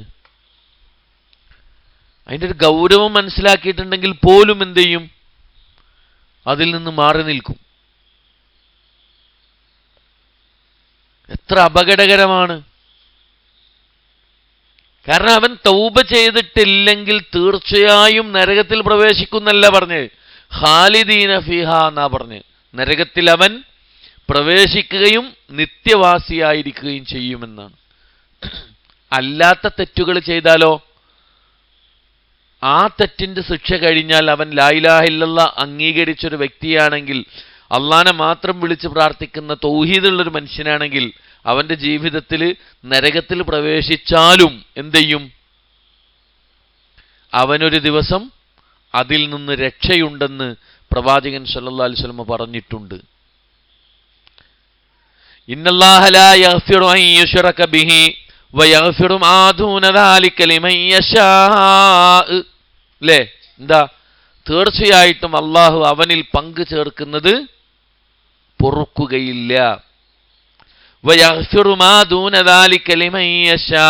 അതിൻ്റെ ഒരു ഗൗരവം മനസ്സിലാക്കിയിട്ടുണ്ടെങ്കിൽ പോലും എന്ത് ചെയ്യും? അതിൽ നിന്ന് മാറി നിൽക്കും. എത്ര അപകടകരമാണ്. കാരണം അവൻ തൗബ ചെയ്തിട്ടില്ലെങ്കിൽ തീർച്ചയായും നരകത്തിൽ പ്രവേശിക്കുന്നല്ല പറഞ്ഞ്, ഖാലിദീന ഫിഹ എന്നാ പറഞ്ഞ്. നരകത്തിൽ അവൻ പ്രവേശിക്കുകയും നിത്യവാസിയായിരിക്കുകയും ചെയ്യുമെന്നാണ്. അല്ലാത്ത തെറ്റുകൾ ചെയ്താലോ, ആ തെറ്റിന്റെ ശിക്ഷ കഴിഞ്ഞാൽ അവൻ ലാ ഇലാഹ ഇല്ലല്ലാഹ് അംഗീകരിച്ചൊരു വ്യക്തിയാണെങ്കിൽ, അള്ളാനെ മാത്രം വിളിച്ച് പ്രാർത്ഥിക്കുന്ന തൗഹീദുള്ളൊരു മനുഷ്യനാണെങ്കിൽ, അവന്റെ ജീവിതത്തിൽ നരകത്തിൽ പ്രവേശിച്ചാലും എന്ത് ചെയ്യും? അവനൊരു ദിവസം അതിൽ നിന്ന് രക്ഷയുണ്ടെന്ന് പ്രവാചകൻ സല്ലല്ലാഹു അലൈഹി വസല്ലം പറഞ്ഞിട്ടുണ്ട്. ഇന്നല്ലാഹ ലാ യഗ്ഫിറു അൻ യുശ്റക ബിഹി വയഗ്ഫിറു മാ ദൂന ദാലിക ലിമൻ യശാ. അല്ലേ? എന്താ? തീർച്ചയായിട്ടും അള്ളാഹു അവനിൽ പങ്കു ചേർക്കുന്നത് പൊറുക്കുകയില്ല. വയഗ്ഫിറു മാ ദൂന ദാലിക ലിമൻ യശാ.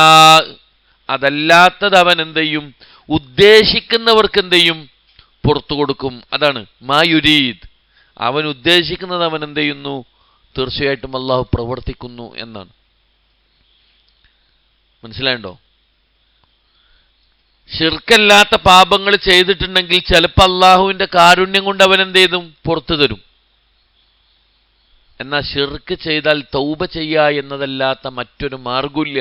അതല്ലാത്തത് അവൻ എന്ത് ചെയ്യും? ഉദ്ദേശിക്കുന്നവർക്ക് എന്ത് ചെയ്യും? പുറത്തു കൊടുക്കും. അതാണ് മാ യുരീദ്. അവൻ ഉദ്ദേശിക്കുന്നത് അവൻ എന്ത് ചെയ്യുന്നു? തീർച്ചയായിട്ടും അള്ളാഹു പ്രവർത്തിക്കുന്നു എന്നാണ്. മനസ്സിലായല്ലോ? ശിർക്കല്ലാത്ത പാപങ്ങൾ ചെയ്തിട്ടുണ്ടെങ്കിൽ ചിലപ്പോൾ അള്ളാഹുവിന്റെ കാരുണ്യം കൊണ്ട് അവൻ എന്ത് ചെയ്തും? പുറത്തു തരും. എന്നാൽ ശിർക്ക് ചെയ്താൽ തൗബ ചെയ്യുക എന്നതല്ലാത്ത മറ്റൊരു മാർഗമില്ല.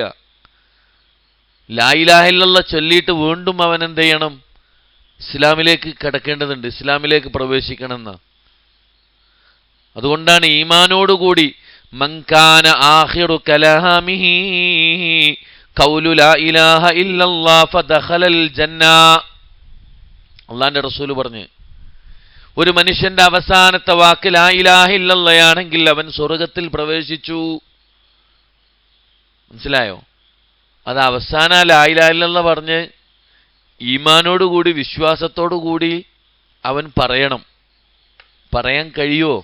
ലാ ഇലാഹ ഇല്ലല്ലാഹ് ചൊല്ലിയിട്ട് വീണ്ടും അവൻ എന്ത് ചെയ്യണം? ഇസ്ലാമിലേക്ക് കടക്കേണ്ടതുണ്ട്, ഇസ്ലാമിലേക്ക് പ്രവേശിക്കണം എന്നാ. അതുകൊണ്ടാണ് ഈമാനോടുകൂടി മൻ കാന ആഖിറു കലാമിഹി ഖൗലു ലാ ഇലാഹ ഇല്ലല്ലാഹ് ഫദഖലൽ ജന്ന. അല്ലാഹുവിന്റെ റസൂൽ പറഞ്ഞു, ഒരു മനുഷ്യന്റെ അവസാനത്തെ വാക്ക് ലാ ഇലാഹ ഇല്ലല്ലാഹ് ആണെങ്കിൽ അവൻ സ്വർഗ്ഗത്തിൽ പ്രവേശിച്ചു. മനസ്സിലായോ? അത് അവസാന ലാ ഇലാഹ ഇല്ലല്ലാഹ് പറഞ്ഞ് ഈമാനോടുകൂടി വിശ്വാസത്തോടുകൂടി അവൻ പറയണം. പറയാൻ കഴിയുമോ?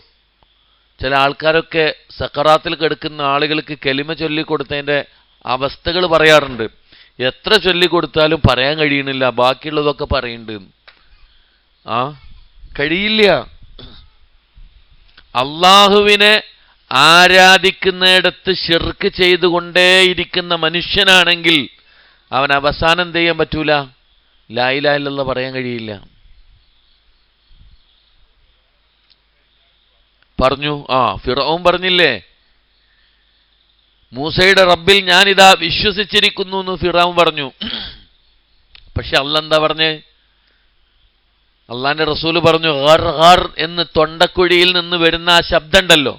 ചില ആൾക്കാരൊക്കെ സക്കറാത്തിൽ കിടക്കുന്ന ആളുകൾക്ക് കലിമ ചൊല്ലിക്കൊടുത്തതിൻ്റെ അവസ്ഥകൾ പറയാറുണ്ട്. എത്ര ചൊല്ലിക്കൊടുത്താലും പറയാൻ കഴിയണില്ല, ബാക്കിയുള്ളതൊക്കെ പറയുന്നുണ്ട്. കഴിയില്ല. അള്ളാഹുവിനെ ആരാധിക്കുന്നിടത്ത് ശിർക്ക് ചെയ്തുകൊണ്ടേയിരിക്കുന്ന മനുഷ്യനാണെങ്കിൽ അവൻ അവസാനം എന്ത് ചെയ്യാൻ പറ്റൂല? ലാ ഇലാഹ ഇല്ലല്ലാഹ് പറയാൻ കഴിയില്ല. പറഞ്ഞു. ഫിർഔൻ പറഞ്ഞില്ലേ, മൂസയുടെ റബ്ബിൽ ഞാനിതാ വിശ്വസിച്ചിരിക്കുന്നു എന്ന് ഫിർഔൻ പറഞ്ഞു. പക്ഷെ അല്ലാഹ് എന്താ പറഞ്ഞേ? അള്ളാന്റെ റസൂല് പറഞ്ഞു, ഖർ ഖർ എന്ന് തൊണ്ടക്കുഴിയിൽ നിന്ന് വരുന്ന ആ ശബ്ദം ഉണ്ടല്ലോ,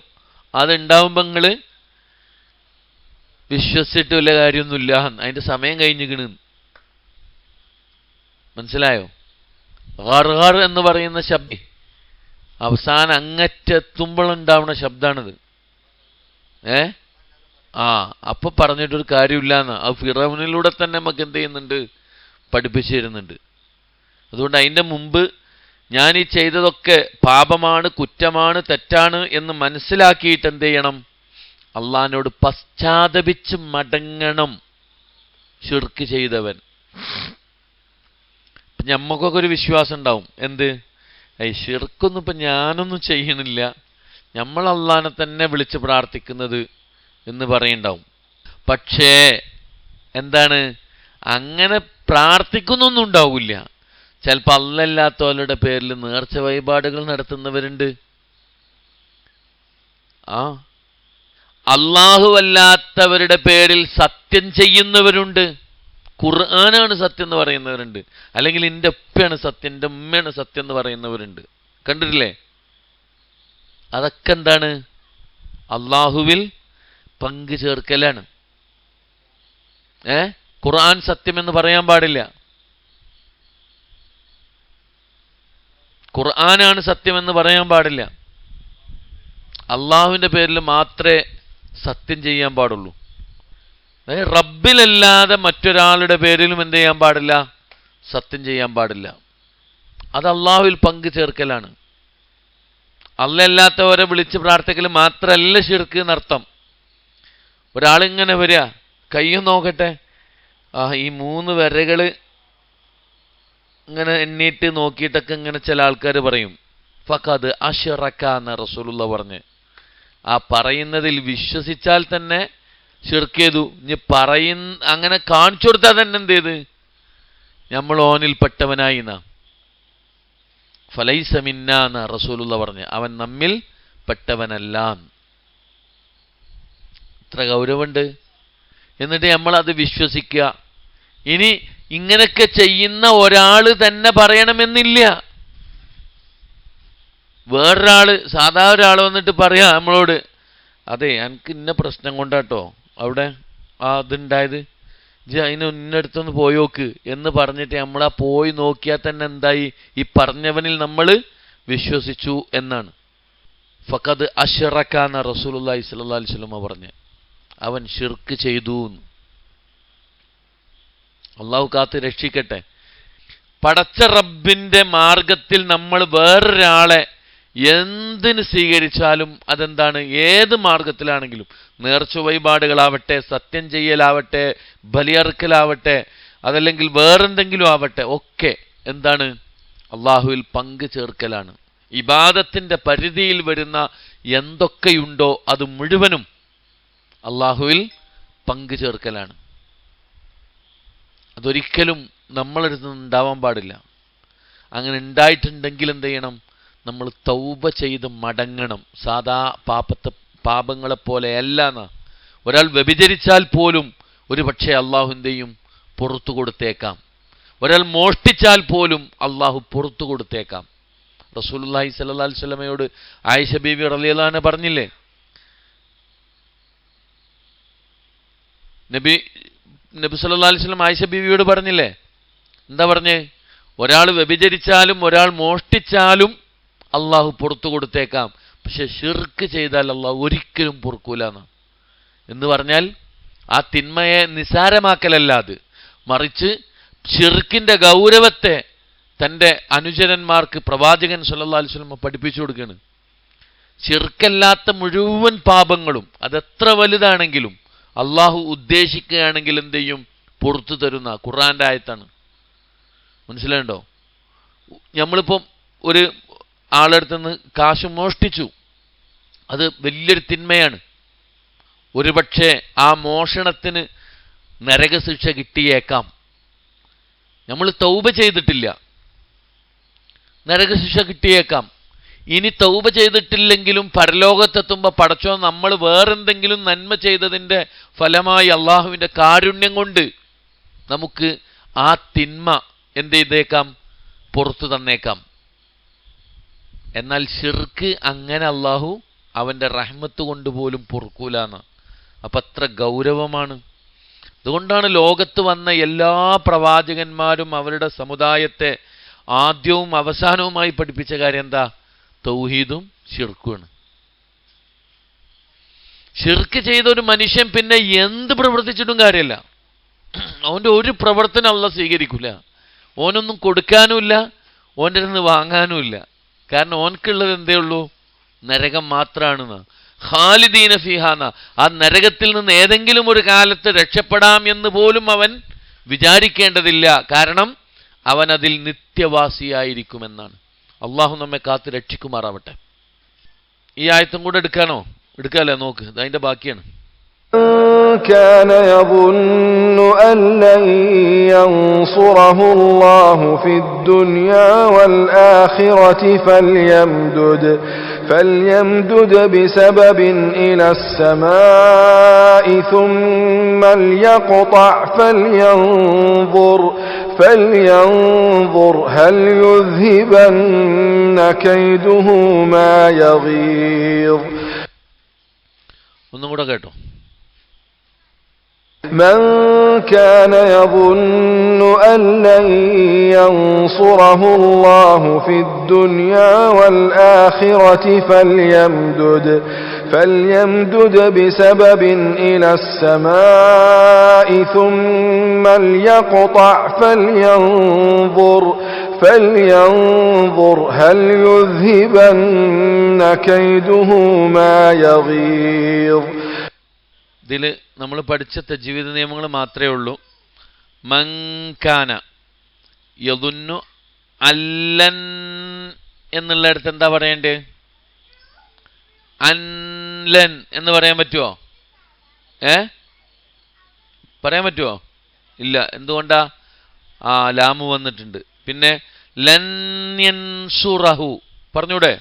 അതുണ്ടാവുമ്പോ നിങ്ങള് വിശ്വസിച്ചിട്ട് വല്ല കാര്യമൊന്നുമില്ല, അതിന്റെ സമയം കഴിഞ്ഞിക്കണ്. മനസ്സിലായോ? ഖർ ഖർ എന്ന് പറയുന്ന ശബ്ദം അവസാനം അങ്ങറ്റെത്തുമ്പോഴുണ്ടാവുന്ന ശബ്ദാണിത്. അപ്പൊ പറഞ്ഞിട്ടൊരു കാര്യമില്ലാന്ന് അത് ഫിറൗനിലൂടെ തന്നെ നമുക്ക് എന്ത് ചെയ്യുന്നുണ്ട്? പഠിപ്പിച്ചു തരുന്നുണ്ട്. അതുകൊണ്ട് അതിൻ്റെ മുമ്പ് ഞാൻ ഈ ചെയ്തതൊക്കെ പാപമാണ്, കുറ്റമാണ്, തെറ്റാണ് എന്ന് മനസ്സിലാക്കിയിട്ട് എന്ത് ചെയ്യണം? അള്ളാഹിനോട് പശ്ചാത്തപിച്ച് മടങ്ങണം. ശിർക്ക് ചെയ്തവൻ. ഞമ്മക്കൊക്കെ ഒരു വിശ്വാസം ഉണ്ടാവും, എന്ത്? ശിർക്കൊന്നും ഇപ്പം ഞാനൊന്നും ചെയ്യണില്ല, നമ്മൾ അള്ളാഹിനെ തന്നെ വിളിച്ച് പ്രാർത്ഥിക്കുന്നത് എന്ന് പറയുണ്ടാവും. പക്ഷേ എന്താണ്? അങ്ങനെ പ്രാർത്ഥിക്കുന്നൊന്നും ഉണ്ടാവില്ല. ചിലപ്പോൾ അല്ലാത്തവരുടെ പേരിൽ നേർച്ച വഴിപാടുകൾ നടത്തുന്നവരുണ്ട്. അല്ലാഹുവല്ലാത്തവരുടെ പേരിൽ സത്യം ചെയ്യുന്നവരുണ്ട്. ഖുർആനാണ് സത്യം എന്ന് പറയുന്നവരുണ്ട്. അല്ലെങ്കിൽ എൻ്റെ ഉപ്പയാണ് സത്യം, എൻ്റെ ഉമ്മയാണ് സത്യം എന്ന് പറയുന്നവരുണ്ട്. കണ്ടിട്ടില്ലേ? അതൊക്കെ എന്താണ്? അള്ളാഹുവിൽ പങ്കു ചേർക്കലാണ്. ഖുർആൻ സത്യം എന്ന് പറയാൻ പാടില്ല. ഖുർആനാണ് സത്യമെന്ന് പറയാൻ പാടില്ല. അള്ളാഹുവിൻ്റെ പേരിൽ മാത്രമേ സത്യം ചെയ്യാൻ പാടുള്ളൂ. റബ്ബിലല്ലാതെ മറ്റൊരാളുടെ പേരിലും എന്ത് ചെയ്യാൻ പാടില്ല? സത്യം ചെയ്യാൻ പാടില്ല. അത് അള്ളാഹുവിൽ പങ്കു ചേർക്കലാണ്. അല്ലാത്തവരെ വിളിച്ച് പ്രാർത്ഥിക്കൽ മാത്രമല്ല ശിർക്ക് എന്നർത്ഥം. ഒരാളിങ്ങനെ വരിക, കയ്യും നോക്കട്ടെ, ഈ 3 വരകൾ ഇങ്ങനെ എണ്ണീട്ട് നോക്കിയിട്ടൊക്കെ ഇങ്ങനെ ചില ആൾക്കാർ പറയും, ഫഖദ് അശ്റക എന്ന് റസൂലുള്ളാഹി പറഞ്ഞ്. ആ പറയുന്നതിൽ വിശ്വസിച്ചാൽ തന്നെ ശിർക്ക് ചെയ്തു. ഇനി അങ്ങനെ കാണിച്ചു കൊടുത്താൽ തന്നെ എന്ത് ചെയ്ത് നമ്മൾ ഓനിൽപ്പെട്ടവനായി എന്നാ. ഫലൈസ മിന്നാ എന്നാ റസൂലുള്ള പറഞ്ഞ്, അവൻ നമ്മിൽ പെട്ടവനല്ല. ഇത്ര ഗൗരവമുണ്ട്. എന്നിട്ട് നമ്മളത് വിശ്വസിക്കുക. ഇനി ഇങ്ങനെയൊക്കെ ചെയ്യുന്ന ഒരാൾ തന്നെ പറയണമെന്നില്ല. വേറൊരാള്, സാധാ ഒരാൾ വന്നിട്ട് പറയാ നമ്മളോട്, അതെ എനിക്ക് ഇന്ന പ്രശ്നം കൊണ്ടാട്ടോ അവിടെ അതുണ്ടായത്, അതിന് ഇന്നടുത്തൊന്ന് പോയോക്ക് എന്ന് പറഞ്ഞിട്ട് നമ്മളാ പോയി നോക്കിയാൽ തന്നെ എന്തായി, ഈ പറഞ്ഞവനിൽ നമ്മൾ വിശ്വസിച്ചു എന്നാണ്. ഫഖദ് അശ്റക എന്ന റസൂലുള്ളാഹി സ്വല്ലല്ലാഹു അലൈഹി വസല്ലം പറഞ്ഞ്, അവൻ ശിർക്ക് ചെയ്തു. അള്ളാഹു കാത്ത് രക്ഷിക്കട്ടെ. പടച്ച റബ്ബിന്റെ മാർഗത്തിൽ നമ്മൾ വേറൊരാളെ എന്തിന് സ്വീകരിച്ചാലും അതെന്താണ്, ഏത് മാർഗത്തിലാണെങ്കിലും, നേർച്ച വഴിപാടുകളാവട്ടെ, സത്യം ചെയ്യലാവട്ടെ, ബലിയറുക്കലാവട്ടെ, അതല്ലെങ്കിൽ വേറെന്തെങ്കിലും ആവട്ടെ, ഒക്കെ എന്താണ്, അള്ളാഹുവിൽ പങ്കു ചേർക്കലാണ്. ഇബാദത്തിന്റെ പരിധിയിൽ വരുന്ന എന്തൊക്കെയുണ്ടോ അത് മുഴുവനും അള്ളാഹുവിൽ പങ്കു ചേർക്കലാണ്. അതൊരിക്കലും നമ്മളടുത്ത് ഉണ്ടാവാൻ പാടില്ല. അങ്ങനെ ഉണ്ടായിട്ടുണ്ടെങ്കിൽ എന്ത് ചെയ്യണം, നമ്മൾ തൗബ ചെയ്ത് മടങ്ങണം. സാധാ പാപങ്ങളെപ്പോലെയല്ല എന്നാ. ഒരാൾ വ്യഭിചരിച്ചാൽ പോലും ഒരു പക്ഷേ അള്ളാഹു എന്ത് ചെയ്യും, പുറത്തു കൊടുത്തേക്കാം. ഒരാൾ മോഷ്ടിച്ചാൽ പോലും അള്ളാഹു പുറത്തു കൊടുത്തേക്കാം. റസൂലുള്ളാഹി സ്വല്ലല്ലാഹു അലൈഹി വസല്ലമയോട് ആയിഷ ബീവി റളിയല്ലാഹു അൻഹ പറഞ്ഞില്ലേ, നബി സല്ലല്ലാഹു അലൈഹി വസല്ലം ആയിഷ ബീവിയോട് പറഞ്ഞില്ലേ, എന്താ പറഞ്ഞേ, ഒരാൾ വ്യഭിചരിച്ചാലും ഒരാൾ മോഷ്ടിച്ചാലും അള്ളാഹു പുറത്തു കൊടുത്തേക്കാം, പക്ഷെ ശിർക്ക് ചെയ്താൽ അള്ളാഹു ഒരിക്കലും പൊറുക്കൂല എന്ന് പറഞ്ഞാൽ ആ തിന്മയെ നിസാരമാക്കലല്ല അത്, മറിച്ച് ശിർക്കിന്റെ ഗൗരവത്തെ തൻ്റെ അനുചരന്മാർക്ക് പ്രവാചകൻ സല്ലല്ലാഹു അലൈഹി വസല്ലം പഠിപ്പിച്ചു കൊടുക്കുകയാണ്. ശിർക്കല്ലാത്ത മുഴുവൻ പാപങ്ങളും അതെത്ര വലുതാണെങ്കിലും അള്ളാഹു ഉദ്ദേശിക്കുകയാണെങ്കിൽ എന്ത് ചെയ്യും, പുറത്തു തരുന്ന ഖുർആന്റെ ആയത്താണ്. മനസ്സിലായോ? നമ്മളിപ്പം ഒരു ആളെടുത്തുനിന്ന് കാശ് മോഷ്ടിച്ചു, അത് വലിയൊരു തിന്മയാണ്. ഒരുപക്ഷെ ആ മോഷണത്തിന് നരകശിക്ഷ കിട്ടിയേക്കാം. നമ്മൾ തൗബ ചെയ്തിട്ടില്ല, നരകശിക്ഷ കിട്ടിയേക്കാം. ഇനി തൗബ ചെയ്തിട്ടില്ലെങ്കിലും പരലോകത്തെത്തുമ്പോൾ പടച്ചോ നമ്മൾ വേറെന്തെങ്കിലും നന്മ ചെയ്തതിൻ്റെ ഫലമായി അള്ളാഹുവിൻ്റെ കാരുണ്യം കൊണ്ട് നമുക്ക് ആ തിന്മ എന്ത് ചെയ്തേക്കാം, പുറത്തു തന്നേക്കാം. എന്നാൽ ശിർക്ക് അങ്ങനെ അള്ളാഹു അവൻ്റെ റഹ്മത്ത് കൊണ്ട് പോലും പൊറുക്കൂലാന്ന്. അപ്പം അത്ര ഗൗരവമാണ്. അതുകൊണ്ടാണ് ലോകത്ത് വന്ന എല്ലാ പ്രവാചകന്മാരും അവരുടെ സമുദായത്തെ ആദ്യവും അവസാനവുമായി പഠിപ്പിച്ച കാര്യം എന്താ, തൗഹീദും ശിർക്കുമാണ്. ശിർക്ക് ചെയ്ത ഒരു മനുഷ്യൻ പിന്നെ എന്ത് പ്രവർത്തിച്ചിട്ടും കാര്യമില്ല, അവൻ്റെ ഒരു പ്രവർത്തനം അള്ളാഹു സ്വീകരിക്കില്ല. ഓനൊന്നും കൊടുക്കാനുമില്ല, ഓൻ്റെ അടുത്ത് നിന്ന് വാങ്ങാനുമില്ല. കാരണം ഓൻക്കുള്ളത് എന്തേ ഉള്ളൂ, നരകം മാത്രമാണ്. ഖാലിദീന ഫീഹാന, ആ നരകത്തിൽ നിന്ന് ഏതെങ്കിലും ഒരു കാലത്ത് രക്ഷപ്പെടാം എന്ന് പോലും അവൻ വിചാരിക്കേണ്ടതില്ല. കാരണം അവൻ അതിൽ നിത്യവാസിയായിരിക്കുമെന്നാണ്. അള്ളാഹു നമ്മെ കാത്ത് രക്ഷിക്കുമാറാവട്ടെ. ഈ ആയത്തും കൂടെ എടുക്കാല്ലേ, നോക്ക്, അതിന്റെ ബാക്കിയാണ്. كان يظن أن لن ينصره الله في الدنيا والآخرة فليمدد بسبب إلى السماء ثم ليقطع فلينظر هل يذهبن كيده ما يغيظ. ഒന്നും കൂടെ കേട്ടോ. من كان يظن أن لن ينصره الله في الدنيا والآخرة فليمدد بسبب إلى السماء ثم ليقطع فلينظر هل يذهبن كيده ما يغيظ. ഇതിൽ നമ്മൾ പഠിച്ച തജ്വീദ് നിയമങ്ങൾ മാത്രമേ ഉള്ളൂ. മങ്കാന യദുന്നു അല്ലൻ എന്നുള്ളിടത്ത് എന്താ പറയണ്ടേ, അൻലൻ എന്ന് പറയാൻ പറ്റുമോ? പറയാൻ പറ്റുമോ? ഇല്ല. എന്തുകൊണ്ടാ? ലാമു വന്നിട്ടുണ്ട്. പിന്നെ ലൻ യൻസുറഹു പറഞ്ഞൂടെ?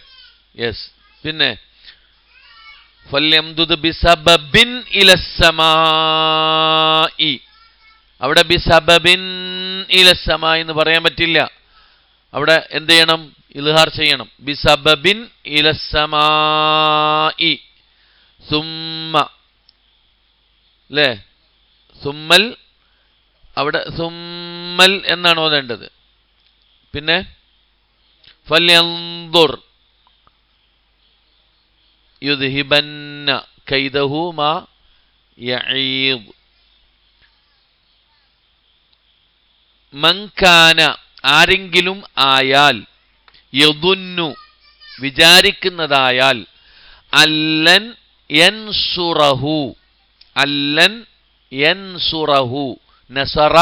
യെസ്. പിന്നെ ഫല്യംദുദ് ബിസബബിൻ ഇലസ്സമായി, അവിടെ ബിസബബിൻ ഇലസ്സമായി എന്ന് പറയാൻ പറ്റില്ല. അവിടെ എന്ത് ചെയ്യണം? ഇൽഹാർ ചെയ്യണം. ബിസബബിൻ ഇലസ്സമായി സുമ്മ, അല്ലേ? സുമ്മൽ, അവിടെ സുമ്മൽ എന്നാണ് ഓതേണ്ടത്. പിന്നെ ഫല്യൻദുർ യുദ്ഹിബന്ന കൈദഹു മാ യഈദ്. മൻകാന ആരെങ്കിലും ആയാൽ, യദുന്നു വിചാരിക്കുന്നതായാൽ, അല്ലൻ യൻസുറഹു, അല്ലൻ യൻസുറഹു, നസറ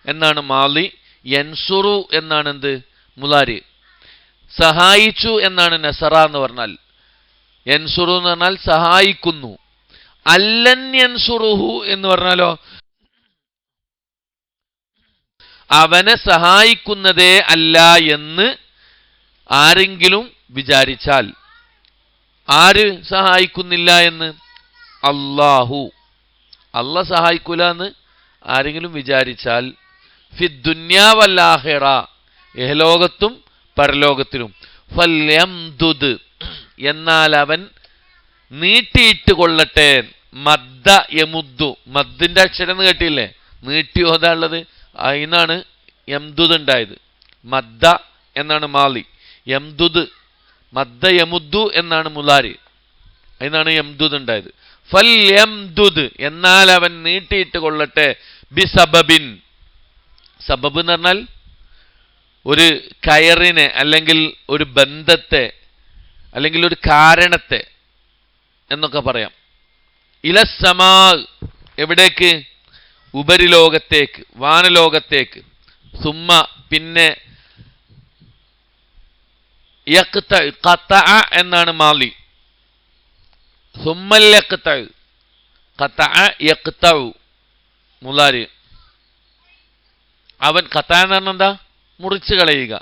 എന്നാണ് മാലി, യൻസുറു എന്നാണ് എന്ത്? മുലാരി. സഹായിച്ചു എന്നാണ് നസറ എന്ന് പറഞ്ഞാൽ. യൻസുറു എന്ന് പറഞ്ഞാൽ സഹായിക്കുന്നു. അല്ലൻ യൻസുറുഹു എന്ന് പറഞ്ഞാലോ അവനെ സഹായിക്കുന്നതേ അല്ല എന്ന് ആരെങ്കിലും വിചാരിച്ചാൽ. ആര് സഹായിക്കുന്നില്ല എന്ന്? അല്ലാഹു. അല്ലാഹ് സഹായിക്കൂല എന്ന് ആരെങ്കിലും വിചാരിച്ചാൽ, ഫിദ്ദുന്യാ വൽ ആഖിറ, ഇഹലോകത്തും പരലോകത്തിലും, ഫല്യംദുദ് എന്നാൽ അവൻ നീട്ടിയിട്ട് കൊള്ളട്ടെ. മദ്ദ യമുദ്ദു, മദ്ദിന്റെ അക്ഷരം എന്ന് കേട്ടില്ലേ? നീട്ടി ഓതാനുള്ളത്. അതിനാണ് യംദുദ് ഉണ്ടായത്. മദ്ദ എന്നാണ് മാലി, യംദുദ് മദ്ദ യമുദ്ദു എന്നാണ് മുലാരി, അതിനാണ് യംദുദ് ഉണ്ടായത്. ഫൽ യംദുദ് എന്നാൽ അവൻ നീട്ടിയിട്ട് കൊള്ളട്ടെ. ബിസബബിൻ, സബബ് എന്ന് പറഞ്ഞാൽ ഒരു കയറിനെ അല്ലെങ്കിൽ ഒരു ബന്ധത്തെ അല്ലെങ്കിൽ ഒരു കാരണത്തെ എന്നൊക്കെ പറയാം. ഇലസ്സമാ എവിടേക്ക്? ഉപരിലോകത്തേക്ക്, വാനലോകത്തേക്ക്. സുമ്മ പിന്നെ ഖതഅ എന്നാണ് മാലി. സുമ്മൽ യഖ്തഅ, ഖതഅ യഖ്തഉ മുലാരി. അവൻ ഖതഅ എന്ന് പറഞ്ഞാൽ എന്താ? മുറിച്ചു കളയുക.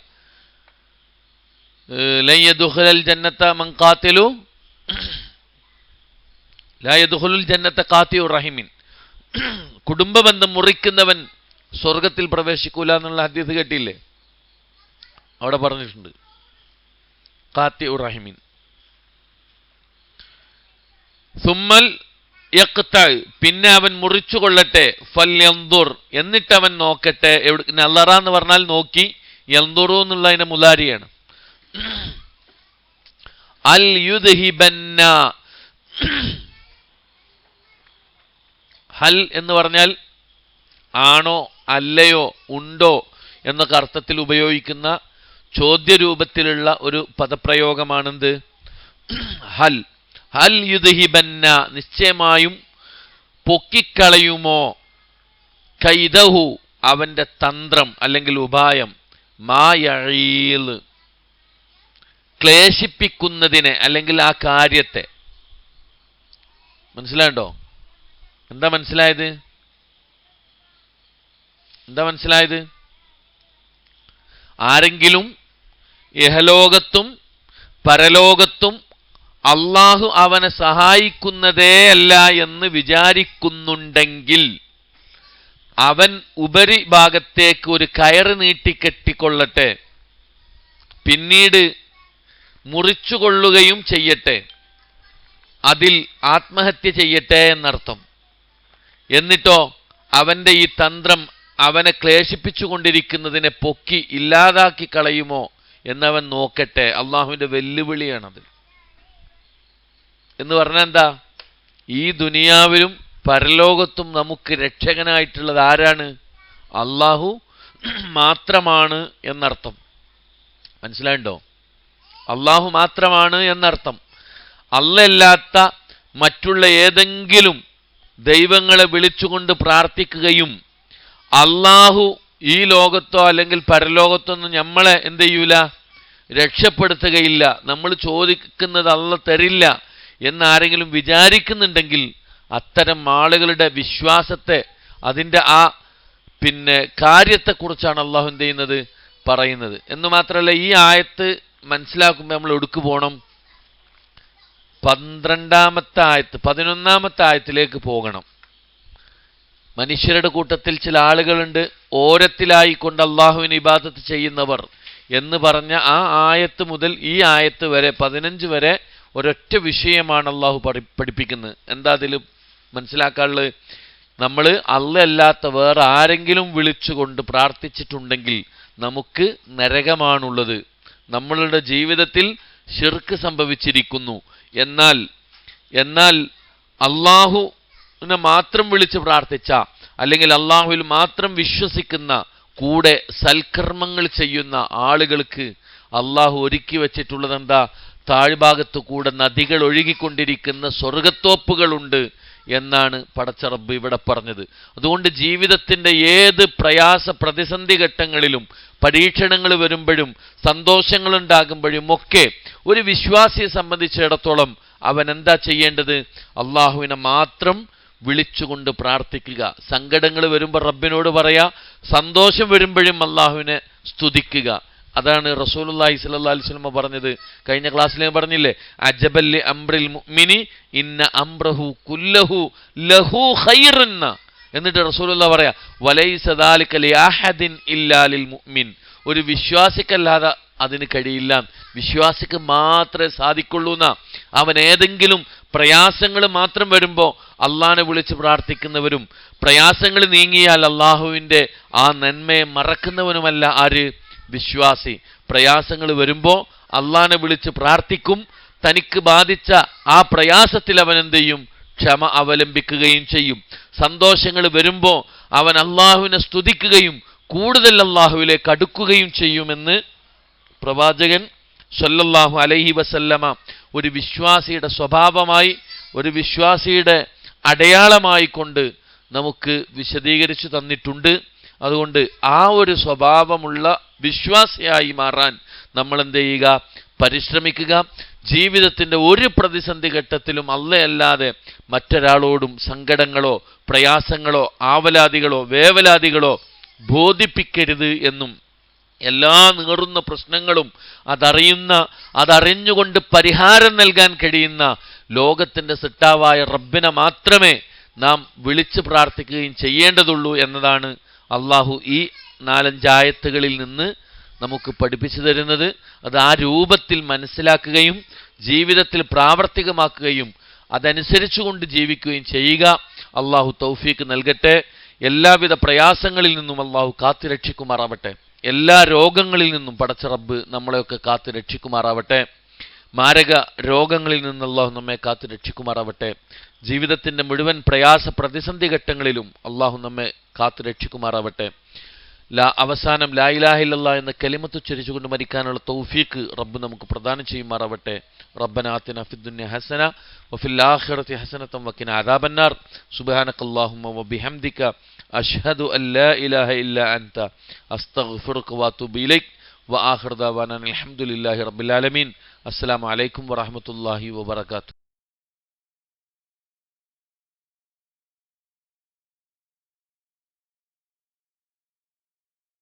ലൻ യദ്ഖുലൽ ജന്നത മൻ ഖാതിലു ലാ യദ്ഖുലുൽ ജന്നത ഖാതിഉ റഹിമിൻ. കുടുംബബന്ധം മുറിക്കുന്നവൻ സ്വർഗത്തിൽ പ്രവേശിക്കൂല എന്നുള്ള ഹദീസ് കേട്ടില്ലേ? അവിടെ പറഞ്ഞിട്ടുണ്ട് ഖാതിഉ റഹിമിൻ. സുമ്മൽ യഖ്തഅ പിന്നെ അവൻ മുറിച്ചു കൊള്ളട്ടെ. ഫല്യൻദുർ എന്നിട്ട് അവൻ നോക്കട്ടെ. നളറ എന്ന് പറഞ്ഞാൽ നോക്കി, യൻദുറു എന്നുള്ളതിന്റെ മുലാരിയാണ്. അൽ യുദ്ഹിബന്ന, ഹൽ എന്ന് പറഞ്ഞാൽ ആണോ അല്ലയോ ഉണ്ടോ എന്നൊക്കെ അർത്ഥത്തിൽ ഉപയോഗിക്കുന്ന ചോദ്യരൂപത്തിലുള്ള ഒരു പദപ്രയോഗമാണെന്ത്? ഹൽ. ഹൽ യുദ്ഹിബന്ന നിശ്ചയമായും പൊക്കിക്കളയുമോ, കൈദഹു അവന്റെ തന്ത്രം അല്ലെങ്കിൽ ഉപായം, മാ യഈൽ ക്ലേശിപ്പിക്കുന്നതിനെ അല്ലെങ്കിൽ ആ കാര്യത്തെ. മനസ്സിലായോ? എന്താ മനസ്സിലായത്? എന്താ മനസ്സിലായത്? ആരെങ്കിലും ഇഹലോകത്തും പരലോകത്തും അള്ളാഹു അവനെ സഹായിക്കുന്നതേ അല്ല എന്ന് വിചാരിക്കുന്നുണ്ടെങ്കിൽ അവൻ ഉപരിഭാഗത്തേക്ക് ഒരു കയറ് നീട്ടിക്കെട്ടിക്കൊള്ളട്ടെ, പിന്നീട് മുറിച്ചുകൊള്ളുകയും ചെയ്യട്ടെ, അതിൽ ആത്മഹത്യ ചെയ്യട്ടെ എന്നർത്ഥം. എന്നിട്ടോ അവന്റെ ഈ തന്ത്രം അവനെ ക്ലേശിപ്പിച്ചുകൊണ്ടിരിക്കുന്നതിനെ പൊക്കി ഇല്ലാതാക്കി കളയുമോ എന്നവൻ നോക്കട്ടെ. അള്ളാഹുവിന്റെ വെല്ലുവിളിയാണത്. എന്ന് പറഞ്ഞാൽ എന്താ? ഈ ദുനിയാവിലും പരലോകത്തും നമുക്ക് രക്ഷകനായിട്ടുള്ളത് ആരാണ്? അള്ളാഹു മാത്രമാണ് എന്നർത്ഥം. മനസ്സിലായിണ്ടോ? അള്ളാഹു മാത്രമാണ് എന്നർത്ഥം. അല്ലാത്ത മറ്റുള്ള ഏതെങ്കിലും ദൈവങ്ങളെ വിളിച്ചുകൊണ്ട് പ്രാർത്ഥിക്കുകയും അള്ളാഹു ഈ ലോകത്തോ അല്ലെങ്കിൽ പരലോകത്തോ ഒന്നും നമ്മളെ എന്ത് ചെയ്യൂല, രക്ഷപ്പെടുത്തുകയില്ല, നമ്മൾ ചോദിക്കുന്നത് അള്ളാഹ് തരില്ല എന്നാരെങ്കിലും വിചാരിക്കുന്നുണ്ടെങ്കിൽ അത്തരം ആളുകളുടെ വിശ്വാസത്തെ അതിൻ്റെ ആ കാര്യത്തെക്കുറിച്ചാണ് അള്ളാഹു എന്ത് ചെയ്യുന്നത്, പറയുന്നത്. എന്ന് മാത്രമല്ല, ഈ ആയത്ത് മനസ്സിലാക്കുമ്പോൾ നമ്മൾ എവിടേക്ക് പോകണം? 12-ാമത്തെ ആയത്ത് 11-ാമത്തെ ആയത്തിലേക്ക് പോകണം. മനുഷ്യരുടെ കൂട്ടത്തിൽ ചില ആളുകളുണ്ട് ഓരത്തിലായിക്കൊണ്ട് അള്ളാഹുവിന് ഇബാദത്ത് ചെയ്യുന്നവർ എന്ന് പറഞ്ഞ ആ ആയത്ത് മുതൽ ഈ ആയത്ത് വരെ 15 വരെ ഒരൊറ്റ വിഷയമാണ് അള്ളാഹു പഠിപ്പിക്കുന്നത്. എന്താ അതിൽ മനസ്സിലാക്കാനുള്ളത്? നമ്മൾ അല്ലാത്ത വേറെ ആരെങ്കിലും വിളിച്ചുകൊണ്ട് പ്രാർത്ഥിച്ചിട്ടുണ്ടെങ്കിൽ നമുക്ക് നരകമാണുള്ളത്. നമ്മളുടെ ജീവിതത്തിൽ ശിർക്ക് സംഭവിച്ചിരിക്കുന്നു. എന്നാൽ അള്ളാഹുവിനെ മാത്രം വിളിച്ച് പ്രാർത്ഥിച്ച, അല്ലെങ്കിൽ അള്ളാഹുവിൽ മാത്രം വിശ്വസിക്കുന്ന, കൂടെ സൽക്കർമ്മങ്ങൾ ചെയ്യുന്ന ആളുകൾക്ക് അള്ളാഹു ഒരുക്കി വച്ചിട്ടുള്ളത് എന്താ? താഴ്ഭാഗത്ത് കൂടെ നദികൾ ഒഴുകിക്കൊണ്ടിരിക്കുന്ന സ്വർഗത്തോപ്പുകളുണ്ട് എന്നാണ് പടച്ച റബ്ബ് ഇവിടെ പറഞ്ഞത്. അതുകൊണ്ട് ജീവിതത്തിൻ്റെ ഏത് പ്രയാസ പ്രതിസന്ധി ഘട്ടങ്ങളിലും, പരീക്ഷണങ്ങൾ വരുമ്പോഴും, സന്തോഷങ്ങളുണ്ടാകുമ്പോഴും ഒക്കെ ഒരു വിശ്വാസിയെ സംബന്ധിച്ചിടത്തോളം അവൻ എന്താ ചെയ്യേണ്ടത്? അള്ളാഹുവിനെ മാത്രം വിളിച്ചുകൊണ്ട് പ്രാർത്ഥിക്കുക. സങ്കടങ്ങൾ വരുമ്പോൾ റബ്ബിനോട് പറയാ, സന്തോഷം വരുമ്പോഴും അള്ളാഹുവിനെ സ്തുതിക്കുക. അതാണ് റസൂലുള്ളാഹി സ്വല്ലല്ലാഹു അലൈഹി വസല്ലം പറഞ്ഞത്. കഴിഞ്ഞ ക്ലാസ്സിൽ ഞാൻ പറഞ്ഞില്ലേ, അജബല്ലി അംറിൽ മുഅ്മിനി ഇന്ന അംറഹു കുല്ലഹു ലഹു ഖൈറുൻ. എന്നിട്ട് റസൂലുള്ളാഹി പറയാ, വലൈസ ദാലിക ലി അഹദിൻ ഇല്ലാ ലിൽ മുഅ്മിൻ. ഒരു വിശ്വാസിക്കല്ലാതെ അതിന് കഴിയില്ല, വിശ്വാസിക്ക് മാത്രമേ സാധിക്കുള്ളൂ എന്നാ. അവൻ ഏതെങ്കിലും പ്രയാസങ്ങൾ മാത്രം വരുമ്പോൾ അള്ളാഹിനെ വിളിച്ച് പ്രാർത്ഥിക്കുന്നവരും, പ്രയാസങ്ങൾ നീങ്ങിയാൽ അള്ളാഹുവിൻ്റെ ആ നന്മയെ മറക്കുന്നവനുമല്ല ആര്? വിശ്വാസി. പ്രയാസങ്ങൾ വരുമ്പോൾ അള്ളാഹിനെ വിളിച്ച് പ്രാർത്ഥിക്കും. തനിക്ക് ബാധിച്ച ആ പ്രയാസത്തിൽ അവൻ എന്ത് ചെയ്യും? ക്ഷമ അവലംബിക്കുകയും ചെയ്യും. സന്തോഷങ്ങൾ വരുമ്പോൾ അവൻ അള്ളാഹുവിനെ സ്തുതിക്കുകയും കൂടുതൽ അള്ളാഹുവിലേക്ക് അടുക്കുകയും ചെയ്യുമെന്ന് പ്രവാചകൻ സല്ലല്ലാഹു അലൈഹി വസല്ലമ ഒരു വിശ്വാസിയുടെ സ്വഭാവമായി, ഒരു വിശ്വാസിയുടെ അടയാളമായി കൊണ്ട് നമുക്ക് വിശദീകരിച്ചു തന്നിട്ടുണ്ട്. അതുകൊണ്ട് ആ ഒരു സ്വഭാവമുള്ള വിശ്വാസിയായി മാറാൻ നമ്മൾ എന്ത് ചെയ്യുക? പരിശ്രമിക്കുക. ജീവിതത്തിൻ്റെ ഒരു പ്രതിസന്ധി ഘട്ടത്തിലും അല്ലാതെ മറ്റൊരാളോടും സങ്കടങ്ങളോ പ്രയാസങ്ങളോ ആവലാതികളോ വേവലാതികളോ ബോധിപ്പിക്കരുത് എന്നും, എല്ലാ നീറുന്ന പ്രശ്നങ്ങളും അതറിഞ്ഞുകൊണ്ട് പരിഹാരം നൽകാൻ കഴിയുന്ന ലോകത്തിൻ്റെ സിട്ടാവായ റബ്ബിനെ മാത്രമേ നാം വിളിച്ച് പ്രാർത്ഥിക്കുകയും ചെയ്യേണ്ടതുള്ളൂ എന്നതാണ് അള്ളാഹു ഈ 4-5 ആയത്തുകളിൽ നിന്ന് നമുക്ക് പഠിപ്പിച്ചു തരുന്നത്. അത് ആ രൂപത്തിൽ മനസ്സിലാക്കുകയും ജീവിതത്തിൽ പ്രാവർത്തികമാക്കുകയും അതനുസരിച്ചുകൊണ്ട് ജീവിക്കുകയും ചെയ്യുക. അള്ളാഹു തൗഫീക്ക് നൽകട്ടെ. എല്ലാവിധ പ്രയാസങ്ങളിൽ നിന്നും അള്ളാഹു കാത്തു രക്ഷിക്കുമാറാവട്ടെ. എല്ലാ രോഗങ്ങളിൽ നിന്നും പടച്ച റബ്ബ് നമ്മളെയൊക്കെ കാത്തു രക്ഷിക്കുമാറാവട്ടെ. മാരക രോഗങ്ങളിൽ നിന്ന് അള്ളാഹു നമ്മെ കാത്തു രക്ഷിക്കുമാറാവട്ടെ. ജീവിതത്തിൻ്റെ മുഴുവൻ പ്രയാസ പ്രതിസന്ധി ഘട്ടങ്ങളിലും അള്ളാഹു നമ്മെ കാത്തു രക്ഷിക്കുമാറാവട്ടെ. അവസാനം ലാ ഇലാഹ ഇല്ലല്ലാഹ് എന്ന കലിമത്ത് ഉച്ചരിച്ചുകൊണ്ട് മരിക്കാനുള്ള തൗഫീക്ക് റബ്ബ് നമുക്ക് പ്രദാനം ചെയ്യുമാറാവട്ടെ. റബ്ബനാ ആതിനാ ഫിദ്ദുനിയ ഹസന വഫിൽ ആഖിറതി ഹസനതൻ വഖിനാ അദാബന്നാർ. സുബ്ഹാനകല്ലാഹുമ്മ വബിഹംദിക അഷ്ഹദു അൻ ലാ ഇലാഹ ഇല്ലാ അൻത അസ്തഗ്ഫിറുക വഅതൂബു ഇലൈക്. വആഖിറു ദഅവാനാ അൽഹംദുലില്ലാഹി റബ്ബിൽ ആലമീൻ. അസ്സലാമു അലൈക്കും വറഹ്മത്തുള്ളാഹി വബറകാതുഹു.